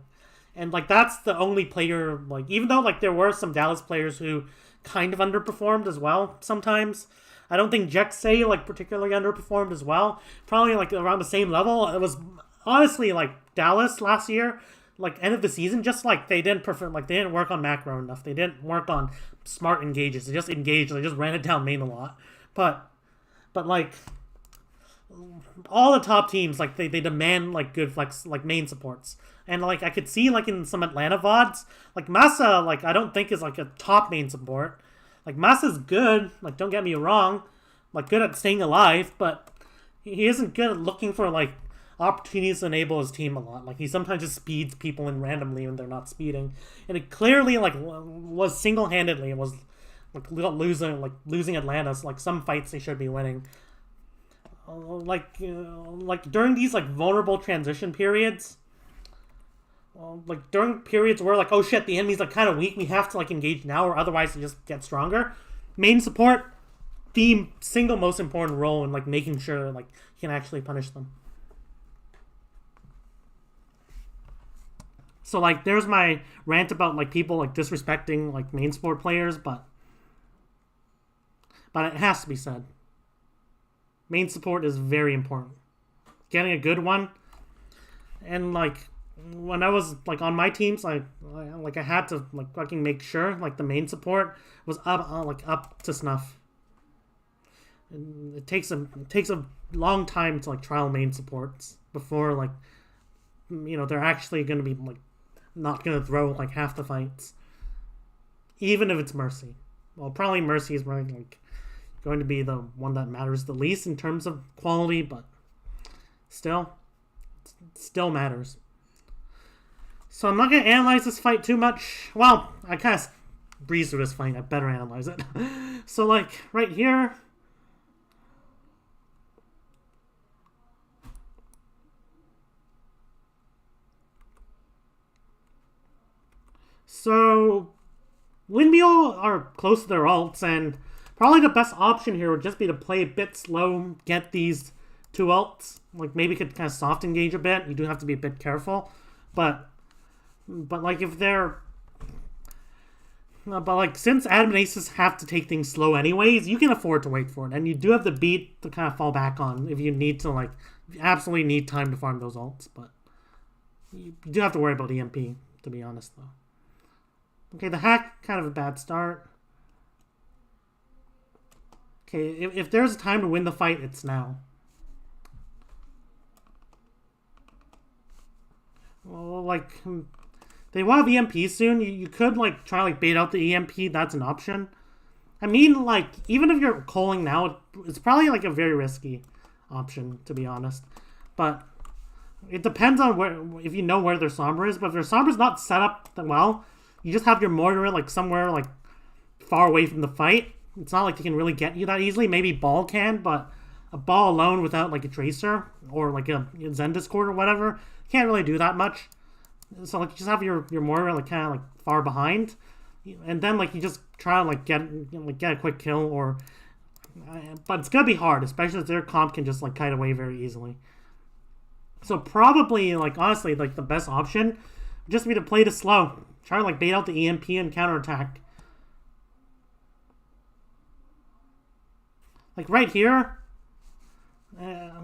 And like that's the only player, like even though like there were some Dallas players who kind of underperformed as well sometimes. I don't think Jexay like particularly underperformed as well. Probably like around the same level. It was honestly like Dallas last year, like end of the season, just like they didn't perform, like they didn't work on macro enough. They didn't work on smart engages. They just engaged. They just ran it down main a lot. But like all the top teams, like they demand like good flex like main supports. And like I could see like in some Atlanta VODs, like Massa, like I don't think is like a top main support. Like Massa's good, like don't get me wrong, like good at staying alive, but he isn't good at looking for like opportunities to enable his team a lot. Like he sometimes just speeds people in randomly when they're not speeding, and it clearly like was single-handedly it was like losing Atlanta. So, like some fights they should be winning. Like during these like vulnerable transition periods, like during periods where like oh shit the enemy's like kind of weak, we have to like engage now or otherwise they just get stronger. Main support, the single most important role in like making sure like you can actually punish them. So like there's my rant about like people like disrespecting like main support players, but it has to be said. Main support is very important. Getting a good one, and like when I was like on my teams, I had to like fucking make sure like the main support was up to snuff. And it takes a long time to like trial main supports before like they're actually going to be like not going to throw like half the fights, even if it's Mercy. Well, probably Mercy is like going to be the one that matters the least in terms of quality, but still matters. So I'm not going to analyze this fight too much. Well, I kind of breezed through this fight. I better analyze it. So like right here, so Windmill are close to their ults, and probably the best option here would just be to play a bit slow, get these two ults. Like maybe could kind of soft engage a bit. You do have to be a bit careful, but like if they're but like since Adam and Aces have to take things slow anyways, you can afford to wait for it, and you do have the beat to kind of fall back on if you need to like if you absolutely need time to farm those ults. But you do have to worry about EMP, to be honest though. Okay, the hack kind of a bad start. Okay, if there's a time to win the fight, it's now. Well, like they will have EMP soon. You could like try like bait out the EMP. That's an option. I mean, like even if you're calling now, it's probably like a very risky option, to be honest. But it depends on where, if you know where their Sombra is. But if their Sombra's not set up that well, you just have your mortar like somewhere like far away from the fight. It's not like they can really get you that easily. Maybe Ball can, but a Ball alone without like a Tracer or like a Zen Discord or whatever can't really do that much. So like you just have your mortar like kind of like far behind, and then like you just try to like get a quick kill or. But it's gonna be hard, especially if their comp can just like kite away very easily. So probably like honestly like the best option would just be to play it slow. Try to like bait out the EMP and counterattack. Like right here,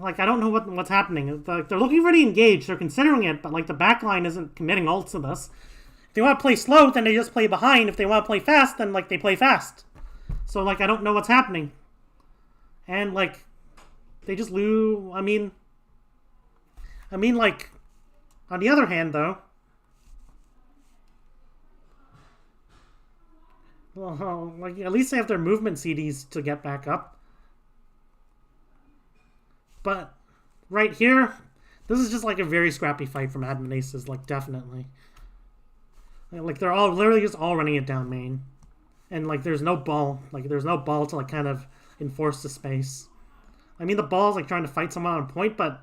like I don't know what's happening. Like they're looking really engaged. They're considering it, but like the backline isn't committing ults to this. If they want to play slow, then they just play behind. If they want to play fast, then like they play fast. So like I don't know what's happening. And like they just lose. I mean like on the other hand though. Well, like at least they have their movement CDs to get back up. But right here, this is just like a very scrappy fight from Admin Aces, like definitely. Like they're all literally just all running it down main. And like there's no ball. Like there's no ball to like kind of enforce the space. I mean the ball's like trying to fight someone on point, but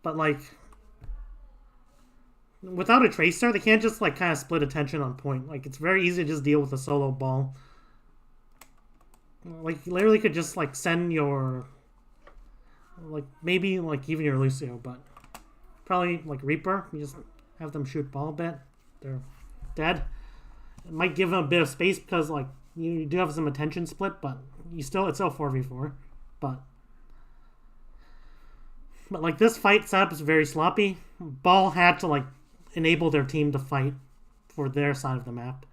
like without a Tracer, they can't just like kind of split attention on point. Like it's very easy to just deal with a solo ball. Like you literally could just like send your like maybe like even your Lucio, but probably like Reaper. You just Have them shoot ball a bit. They're dead. It might give them a bit of space because like you do have some attention split, but it's still 4v4. But like this fight setup is very sloppy. Ball had to like enable their team to fight for their side of the map.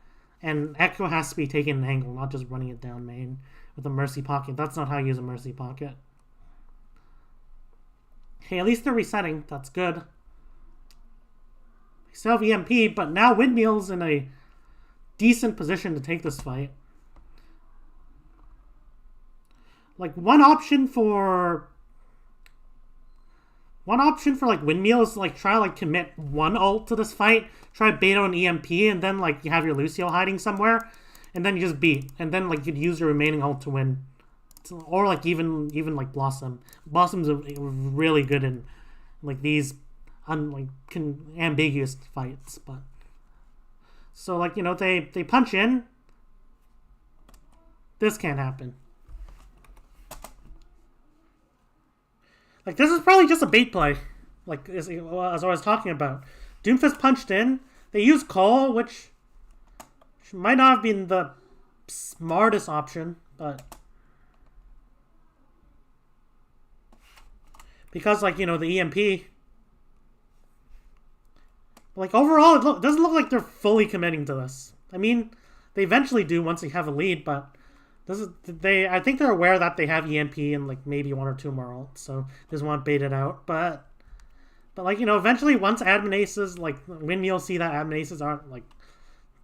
And Echo has to be taking an angle, not just running it down main with a Mercy Pocket. That's not how you use a Mercy Pocket. Hey, at least they're resetting. That's good. They still have EMP, but now Windmill's in a decent position to take this fight. Like one option for like Windmill is like try to like commit one ult to this fight, try bait on EMP, and then like you have your Lucio hiding somewhere, and then you just beat, and then like you'd use your remaining ult to win, or like even like Blossom. Blossom's really good in like these ambiguous fights, but so like they punch in. This can't happen. Like, this is probably just a bait play. Like, as I was talking about. Doomfist punched in. They used Cole, which might not have been the smartest option, but because, like, the EMP. Like, overall, it doesn't look like they're fully committing to this. I mean, they eventually do once they have a lead, but I think they're aware that they have EMP and like maybe one or two more ults, so they just want to bait it out. But like eventually once admin aces like Windmill see that admin aces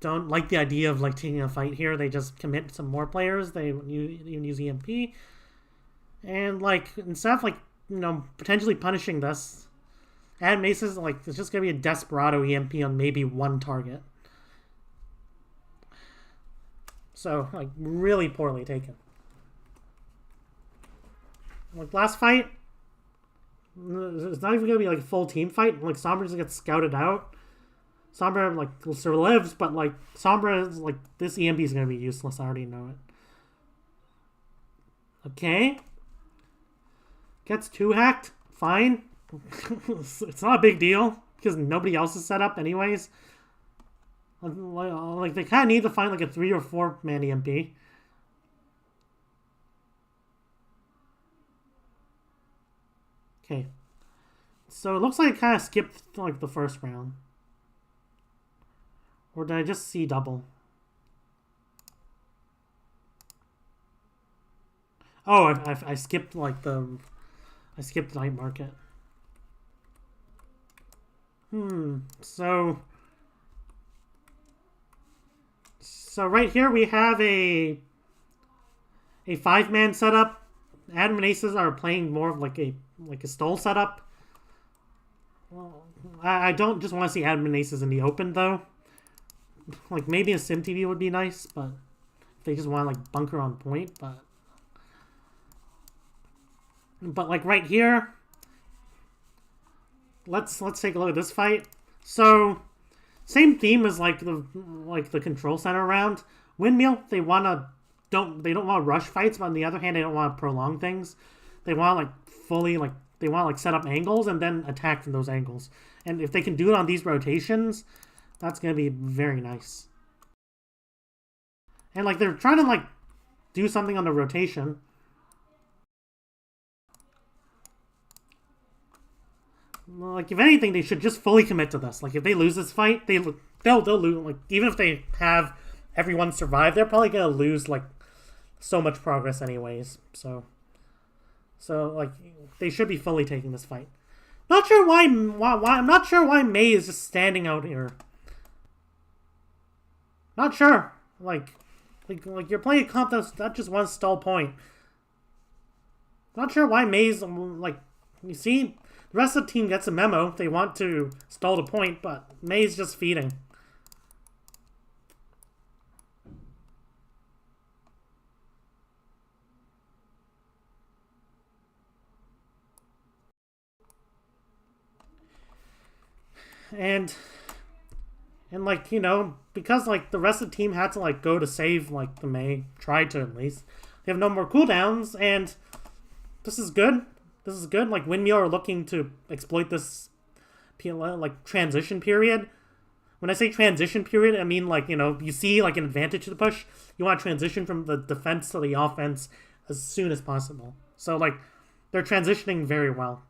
don't like the idea of like taking a fight here, they just commit to some more players. They even use EMP, and like instead of like potentially punishing this, admin aces like it's just gonna be a desperado EMP on maybe one target. So, like, really poorly taken. Like, last fight, it's not even going to be, like, a full team fight. Like, Sombra just gets scouted out. Sombra, like, still lives, but, like, Sombra is, like, this EMP is going to be useless. I already know it. Okay. Gets 2-hacked. Fine. It's not a big deal, because nobody else is set up anyways. Like they kind of need to find like a 3 or 4 man EMP. Okay, so it looks like it kind of skipped like the first round, or did I just see double? Oh, I skipped like I skipped night market. So right here we have a 5-man setup. Admin aces are playing more of like a stole setup. Well, I don't just want to see admin aces in the open though. Like maybe a sim TV would be nice, but if they just want to like bunker on point, but like right here, let's take a look at this fight. So same theme as like the control center round. Windmill, they don't want to rush fights, but on the other hand, they don't want to prolong things. They want to set up angles and then attack from those angles. And if they can do it on these rotations, that's gonna be very nice. And like they're trying to like do something on the rotation. Like, if anything, they should just fully commit to this. Like, if they lose this fight, they'll lose. Like, even if they have everyone survive, they're probably gonna lose like so much progress anyways. So like, they should be fully taking this fight. Not sure why. I'm not sure why Mei is just standing out here. Not sure. Like you're playing a contest that just one stall point. Not sure why Mei's like. You see. The rest of the team gets a memo. They want to stall the point, but Mei's just feeding. And like, because like the rest of the team had to like go to save like the Mei, tried to at least. They have no more cooldowns, and this is good. This is good. Like, Windmill are looking to exploit this like transition period. When I say transition period, I mean like, you know, you see like an advantage to the push, you want to transition from the defense to the offense as soon as possible. So like they're transitioning very well.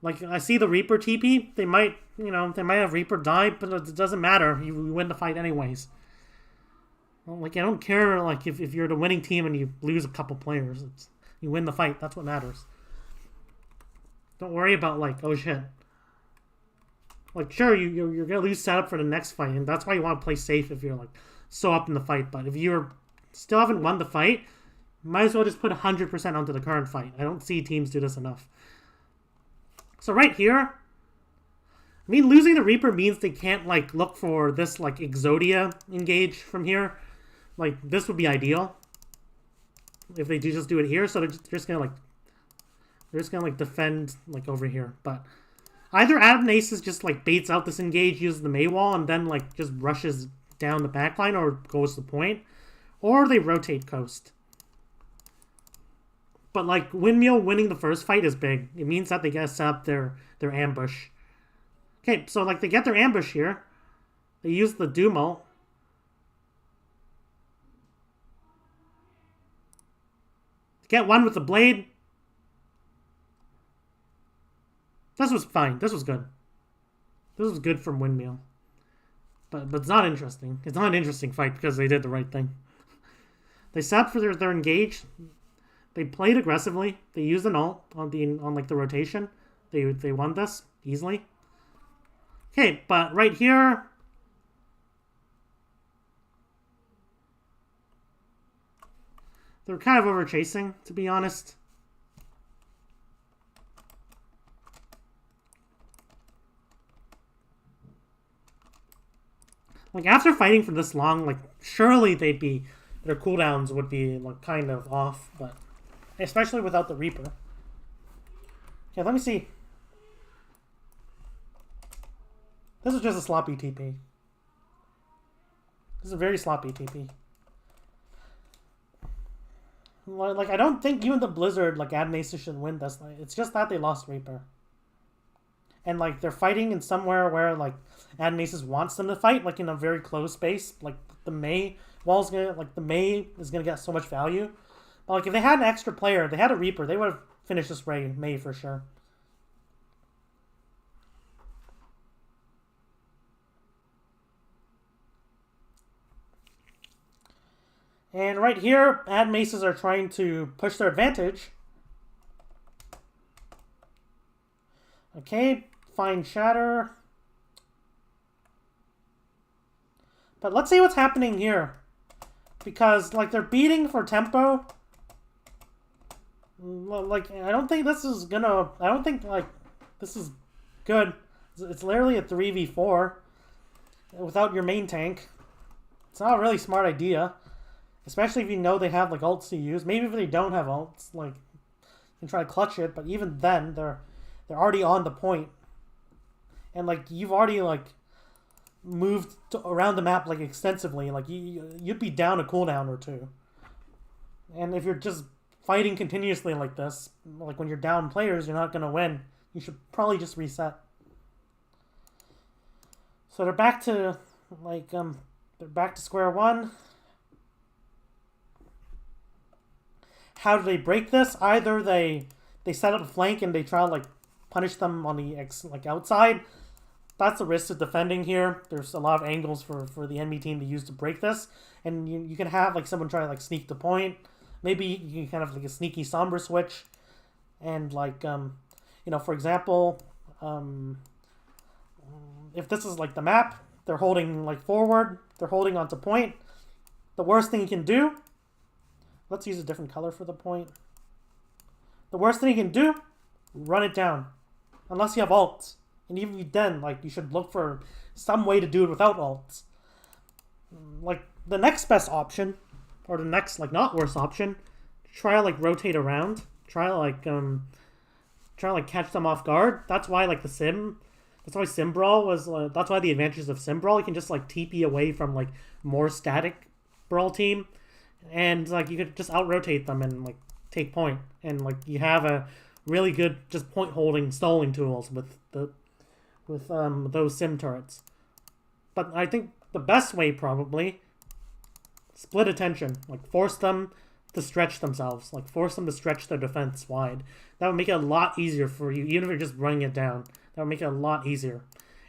Like I see the Reaper TP, they might have Reaper die, but it doesn't matter. You win the fight anyways. Well, like I don't care like if you're the winning team and you lose a couple players. You win the fight. That's what matters. Don't worry about like, oh shit. Like sure, you're gonna lose setup for the next fight, and that's why you want to play safe if you're like so up in the fight. But if you're still haven't won the fight, might as well just put 100% onto the current fight. I don't see teams do this enough. So right here, I mean, losing the Reaper means they can't like look for this like Exodia engage from here. Like this would be ideal if they do just do it here. So they're just gonna defend like over here. But either Adnaces just like baits out this engage, uses the Mei wall, and then like just rushes down the backline or goes to point, or they rotate coast. But like Windmill winning the first fight is big. It means that they get set up their ambush. Okay, so like they get their ambush here. They use the Doom ult. Get one with the blade. This was fine. This was good. This was good from Windmill. But it's not interesting. It's not an interesting fight because they did the right thing. They set up for their engage. They played aggressively. They used an ult on like the rotation. They won this easily. Okay, but right here, they're kind of over chasing, to be honest. Like after fighting for this long, like surely their cooldowns would be like kind of off, but especially without the Reaper. Okay, let me see. This is just a sloppy TP. This is a very sloppy TP. Like I don't think even the Blizzard like Adnaces should win this. Like, it's just that they lost Reaper. And like they're fighting in somewhere where like Adnaces wants them to fight, like in a very close space. Like the Mei wall's the Mei is gonna get so much value. But like if they had an extra player, they had a Reaper, they would have finished this Mei for sure. And right here, Adnaces are trying to push their advantage. Okay, find Shatter. But let's see what's happening here. Because, like, they're beating for tempo. Like, I don't think this is gonna... I don't think, like, this is good. It's literally a 3v4 without your main tank. It's not a really smart idea. Especially if you know they have, like, ults to use. Maybe if they don't have ults, like, you can try to clutch it. But even then, they're already on the point. And, like, you've already, like, moved around the map, like, extensively. Like, you'd be down a cooldown or two. And if you're just fighting continuously like this, like, when you're down players, you're not going to win. You should probably just reset. So they're back to, like, they're back to square one. How do they break this? Either they set up a flank and they try to like punish them on the outside. That's the risk of defending here. There's a lot of angles for the enemy team to use to break this, and you can have like someone try to like sneak the point. Maybe you can kind of like a sneaky Sombra switch, and like for example, if this is like the map, they're holding like forward, they're holding onto point. The worst thing you can do. Let's use a different color for the point. The worst thing you can do, run it down. Unless you have ults. And even then, like, you should look for some way to do it without ults. Like, the next best option, or the next, like, not worse option, try to, like, rotate around. Try to catch them off guard. That's why, like, that's why Sim Brawl was, that's why the advantages of Sim Brawl, you can just, like, TP away from, like, more static Brawl team. And, like, you could just out-rotate them and, like, take point. And, like, you have a really good just point holding stalling tools with those sim turrets. But I think the best way probably split attention, like force them to stretch themselves, like force them to stretch their defense wide. That would make it a lot easier for you, even if you're just running it down. That would make it a lot easier.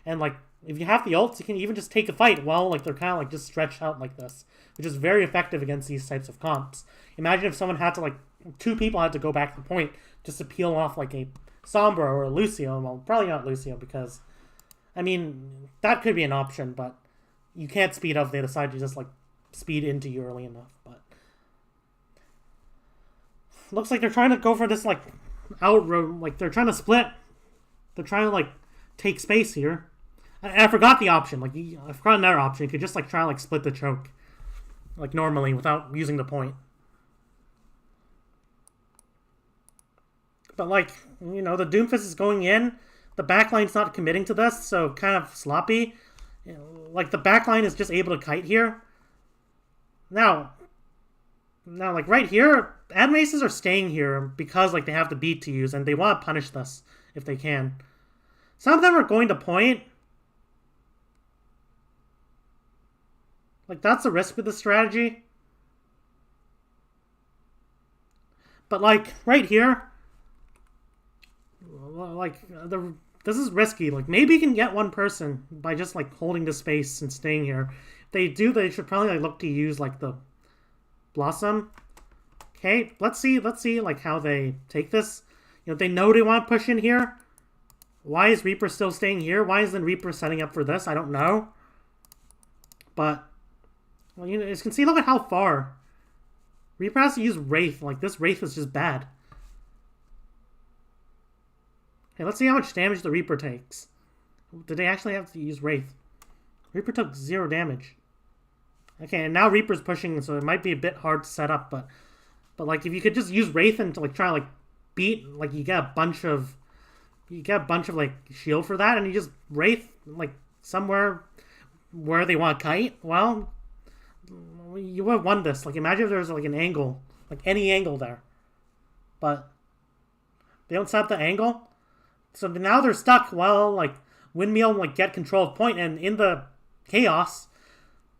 And like if you have the ults, you can even just take a fight while like they're kind of like just stretched out like this, which is very effective against these types of comps. Imagine if someone had to like two people had to go back to the point just to peel off like a Sombra or a Lucio. Well, probably not Lucio because, I mean, that could be an option, but you can't speed up if they decide to just like speed into you early enough. But looks like they're trying to go for this like like they're trying to split. They're trying to like take space here. And I forgot the option. Like I forgot another option. You could just like try to like split the choke, like normally without using the point. But like, you know, the Doomfist is going in. The backline's not committing to this, so kind of sloppy. You know, like the backline is just able to kite here. Now, like right here, Adam Aces are staying here because like they have the beat to use and they want to punish this if they can. Some of them are going to point. Like that's a risk with the strategy. But like right here, like this is risky. Like maybe you can get one person by just like holding the space and staying here. If they do, they should probably like look to use like the Blossom. Okay, let's see like how they take this. You know, they know they want to push in here. Why is Reaper still staying here? Why isn't Reaper setting up for this? I don't know. But well, you know, as you can see, look at how far. Reaper has to use Wraith. Like this Wraith is just bad. Okay, let's see how much damage the Reaper takes. Did they actually have to use Wraith? Reaper took 0 damage. Okay, and now Reaper's pushing, so it might be a bit hard to set up, but like if you could just use Wraith and to like try to like beat, like you get a bunch of like shield for that, and you just Wraith like somewhere where they want to kite. Well, you would have won this. Like imagine if there was like an angle, like any angle there, but they don't set up the angle. So now they're stuck while like Windmill like get control of point, and in the chaos,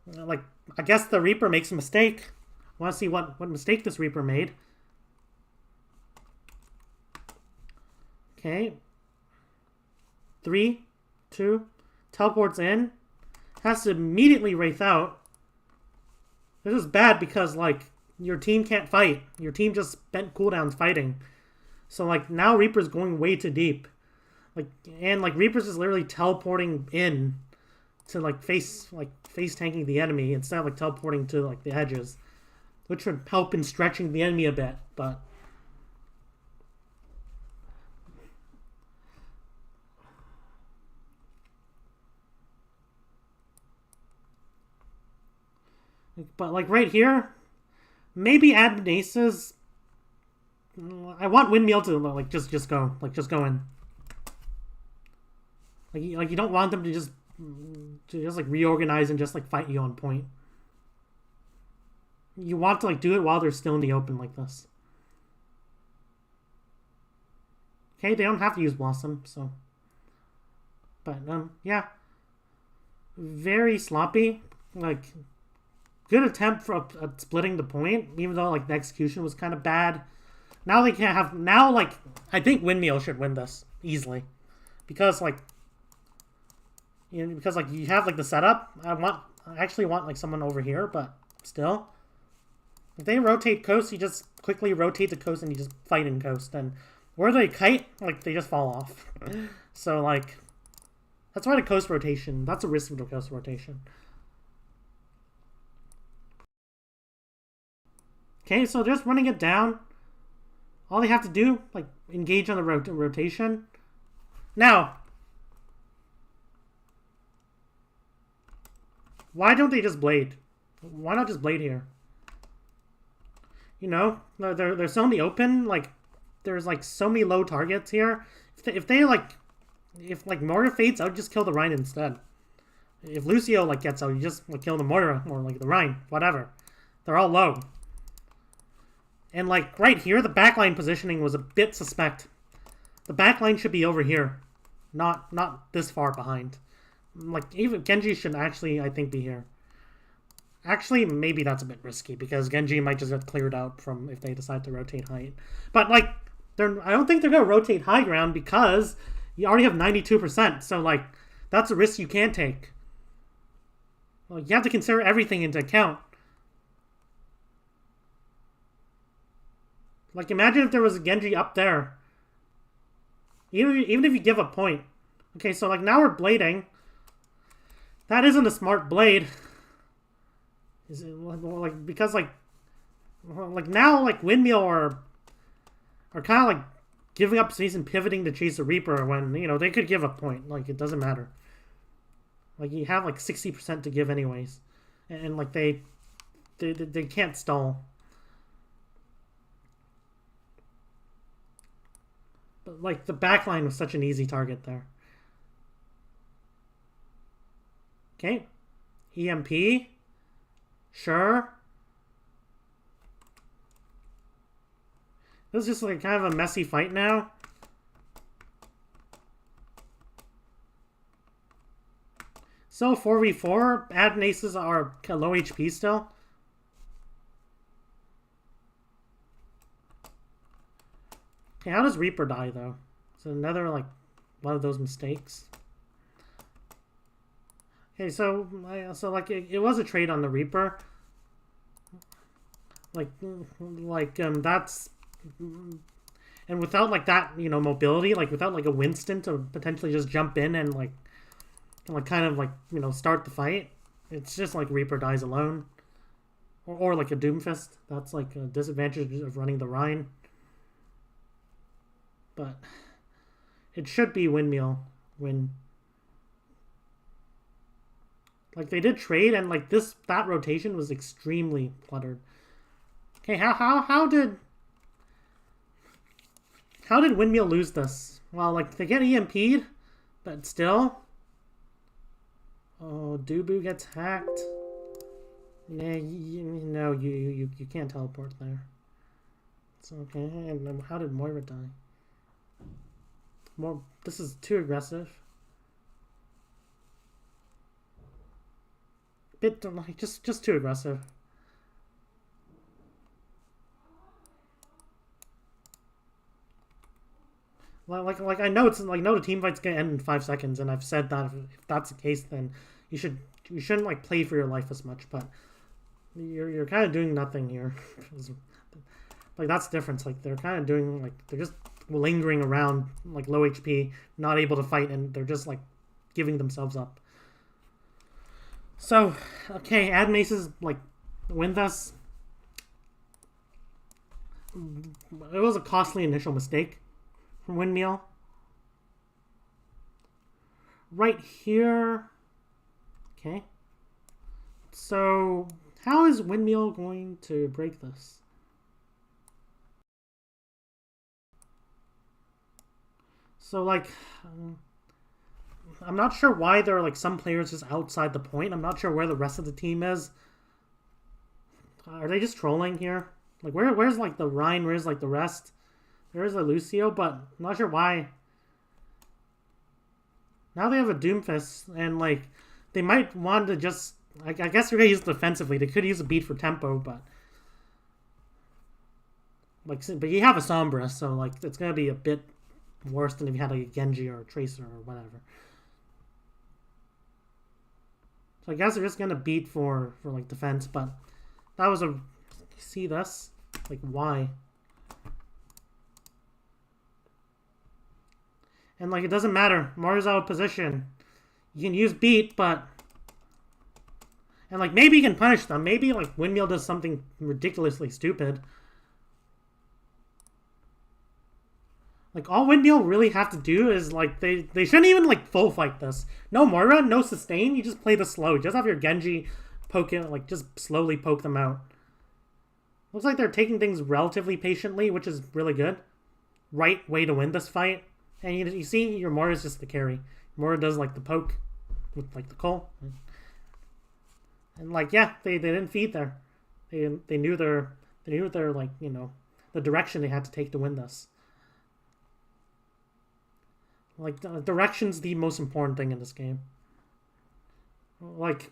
like I guess the Reaper makes a mistake. I want to see what mistake this Reaper made. Okay. 3, 2, teleports in, has to immediately Wraith out. This is bad because like your team can't fight. Your team just spent cooldowns fighting. So like now Reaper's going way too deep. Like Reaper's is literally teleporting in to like face tanking the enemy instead of like teleporting to like the edges, which would help in stretching the enemy a bit, but like right here, maybe add Aces. I want Windmill to like just go in. Like you don't want them to just like reorganize and just like fight you on point. You want to like do it while they're still in the open like this. Okay, they don't have to use Blossom, so. But yeah, very sloppy. Like good attempt for splitting the point, even though like the execution was kind of bad. Now they can't have. Now like I think Windmill should win this easily, because like. You know, because like you have like the setup. I actually want like someone over here, but still. If they rotate coast, you just quickly rotate the coast and you just fight in coast. And where they kite, like they just fall off. So like that's why the coast rotation. That's a risk of the coast rotation. Okay, so just running it down. All they have to do, like engage on the rotation. Now. Why don't they just blade? Why not just blade here? You know, they're so in the open. Like, there's like so many low targets here. If Moira fades out, just kill the Rhine instead. If Lucio like gets out, you just like kill the Moira or like the Rhine, whatever. They're all low. And like right here, the backline positioning was a bit suspect. The back line should be over here, not this far behind. Like, even Genji should actually, I think, be here. Actually, maybe that's a bit risky, because Genji might just get cleared out from if they decide to rotate height. But, like, I don't think they're going to rotate high ground, because you already have 92%. So, like, that's a risk you can take. Well, you have to consider everything into account. Like, imagine if there was a Genji up there. Even if you give a point. Okay, so, like, now we're blading. That isn't a smart blade. Is it, like, because, like now, like, Windmill are kind of, like, giving up space and pivoting to chase a Reaper when, you know, they could give a point. Like, it doesn't matter. Like, you have, like, 60% to give anyways. And like, they can't stall. But, like, the backline was such an easy target there. Okay. EMP. Sure. This is just, like, kind of a messy fight now. So 4v4, Ad Aces are low HP still. Okay, how does Reaper die though? It's another, like, one of those mistakes. Okay, so like it was a trade on the Reaper. Like that's, and without, like, that, you know, mobility, like without, like, a Winston to potentially just jump in and like kind of, like, you know, start the fight, it's just like Reaper dies alone, or like a Doomfist. That's like a disadvantage of running the Rhine. But it should be Windmill win. Like, they did trade, and like that rotation was extremely cluttered. Okay, how did Windmill lose this? Well, like, they get EMP'd, but still. Oh, Dubu gets hacked. Nah, no, you can't teleport there. It's okay. And how did Moira die? This is too aggressive. Bit, like, just too aggressive. Like I know it's like, no, the team fight's gonna end in 5 seconds, and I've said that if that's the case, then you shouldn't like play for your life as much. But you're kind of doing nothing here. Like, that's the difference. Like, they're kind of doing, like, they're just lingering around, like, low HP, not able to fight, and they're just, like, giving themselves up. So, okay, Ad Aces, like, win this. It was a costly initial mistake from Windmill. Right here. Okay. So, how is Windmill going to break this? So, like, I'm not sure why there are, like, some players just outside the point. I'm not sure where the rest of the team is. Are they just trolling here? Like, where's, like, the Rhine? Where's, like, the rest? There's a Lucio, but I'm not sure why. Now they have a Doomfist, and, like, they might want to just... I guess they're going to use it defensively. They could use a beat for tempo, but... like, but you have a Sombra, so, like, it's going to be a bit worse than if you had, like, a Genji or a Tracer or whatever. So I guess they're just going to beat for, like, defense, but that was a... See this? Like, why? And, like, it doesn't matter. Mario's out of position. You can use beat, but... and, like, maybe you can punish them. Maybe, like, Windmill does something ridiculously stupid. Like, all Windmill really have to do is, like, they shouldn't even, like, full fight this. No Moira, no sustain. You just play the slow. You just have your Genji poke it, like, just slowly poke them out. Looks like they're taking things relatively patiently, which is really good. Right way to win this fight. And you see, your Moira's just the carry. Moira does, like, the poke with, like, the Cole. And, like, yeah, they didn't feed there. They knew their like, you know, the direction they had to take to win this. Like, direction's the most important thing in this game. Like,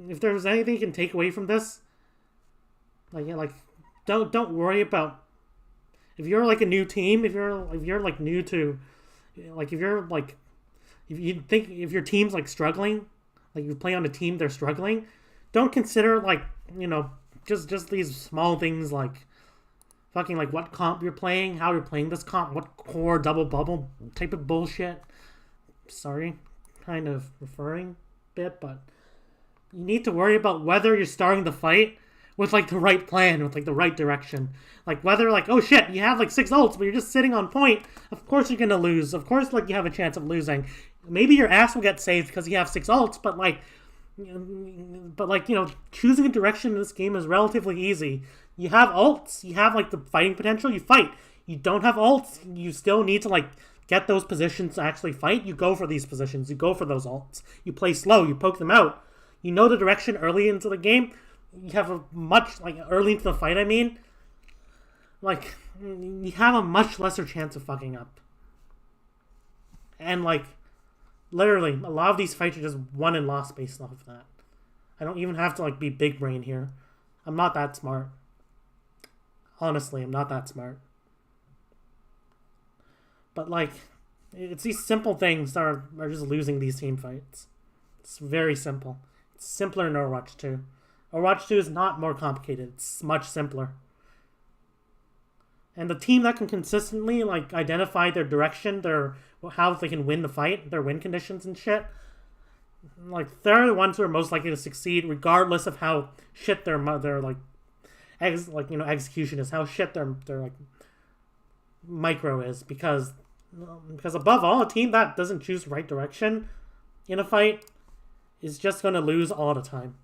if there's anything you can take away from this, like don't worry about if you're like a new team, if you're like new to, like if you're like if you think if your team's like struggling, like you play on a team they're struggling, don't consider like just these small things like fucking like what comp you're playing, how you're playing this comp, what core double bubble type of bullshit. Sorry, kind of referring a bit, but you need to worry about whether you're starting the fight with like the right plan, with like the right direction. Like whether like, oh shit, you have like 6 ults, but you're just sitting on point. Of course you're gonna lose. Of course like you have a chance of losing. Maybe your ass will get saved because you have 6 ults, but choosing a direction in this game is relatively easy. You have ults, you have like the fighting potential, you fight. You don't have ults, you still need to like get those positions to actually fight. You go for these positions, you go for those ults. You play slow, you poke them out. You know the direction early into the game. You have a much, like, early into the fight, I mean. Like, you have a much lesser chance of fucking up. And, like, literally, a lot of these fights are just won and lost based off of that. I don't even have to, like, be big brain here. I'm not that smart. Honestly, I'm not that smart. But, like, it's these simple things that are just losing these team fights. It's very simple. It's simpler in Overwatch 2. Overwatch 2 is not more complicated. It's much simpler. And the team that can consistently like identify their direction, how they can win the fight, their win conditions and shit, like they're the ones who are most likely to succeed, regardless of how shit their execution is, how shit their like micro is, because above all, a team that doesn't choose the right direction in a fight is just going to lose all the time.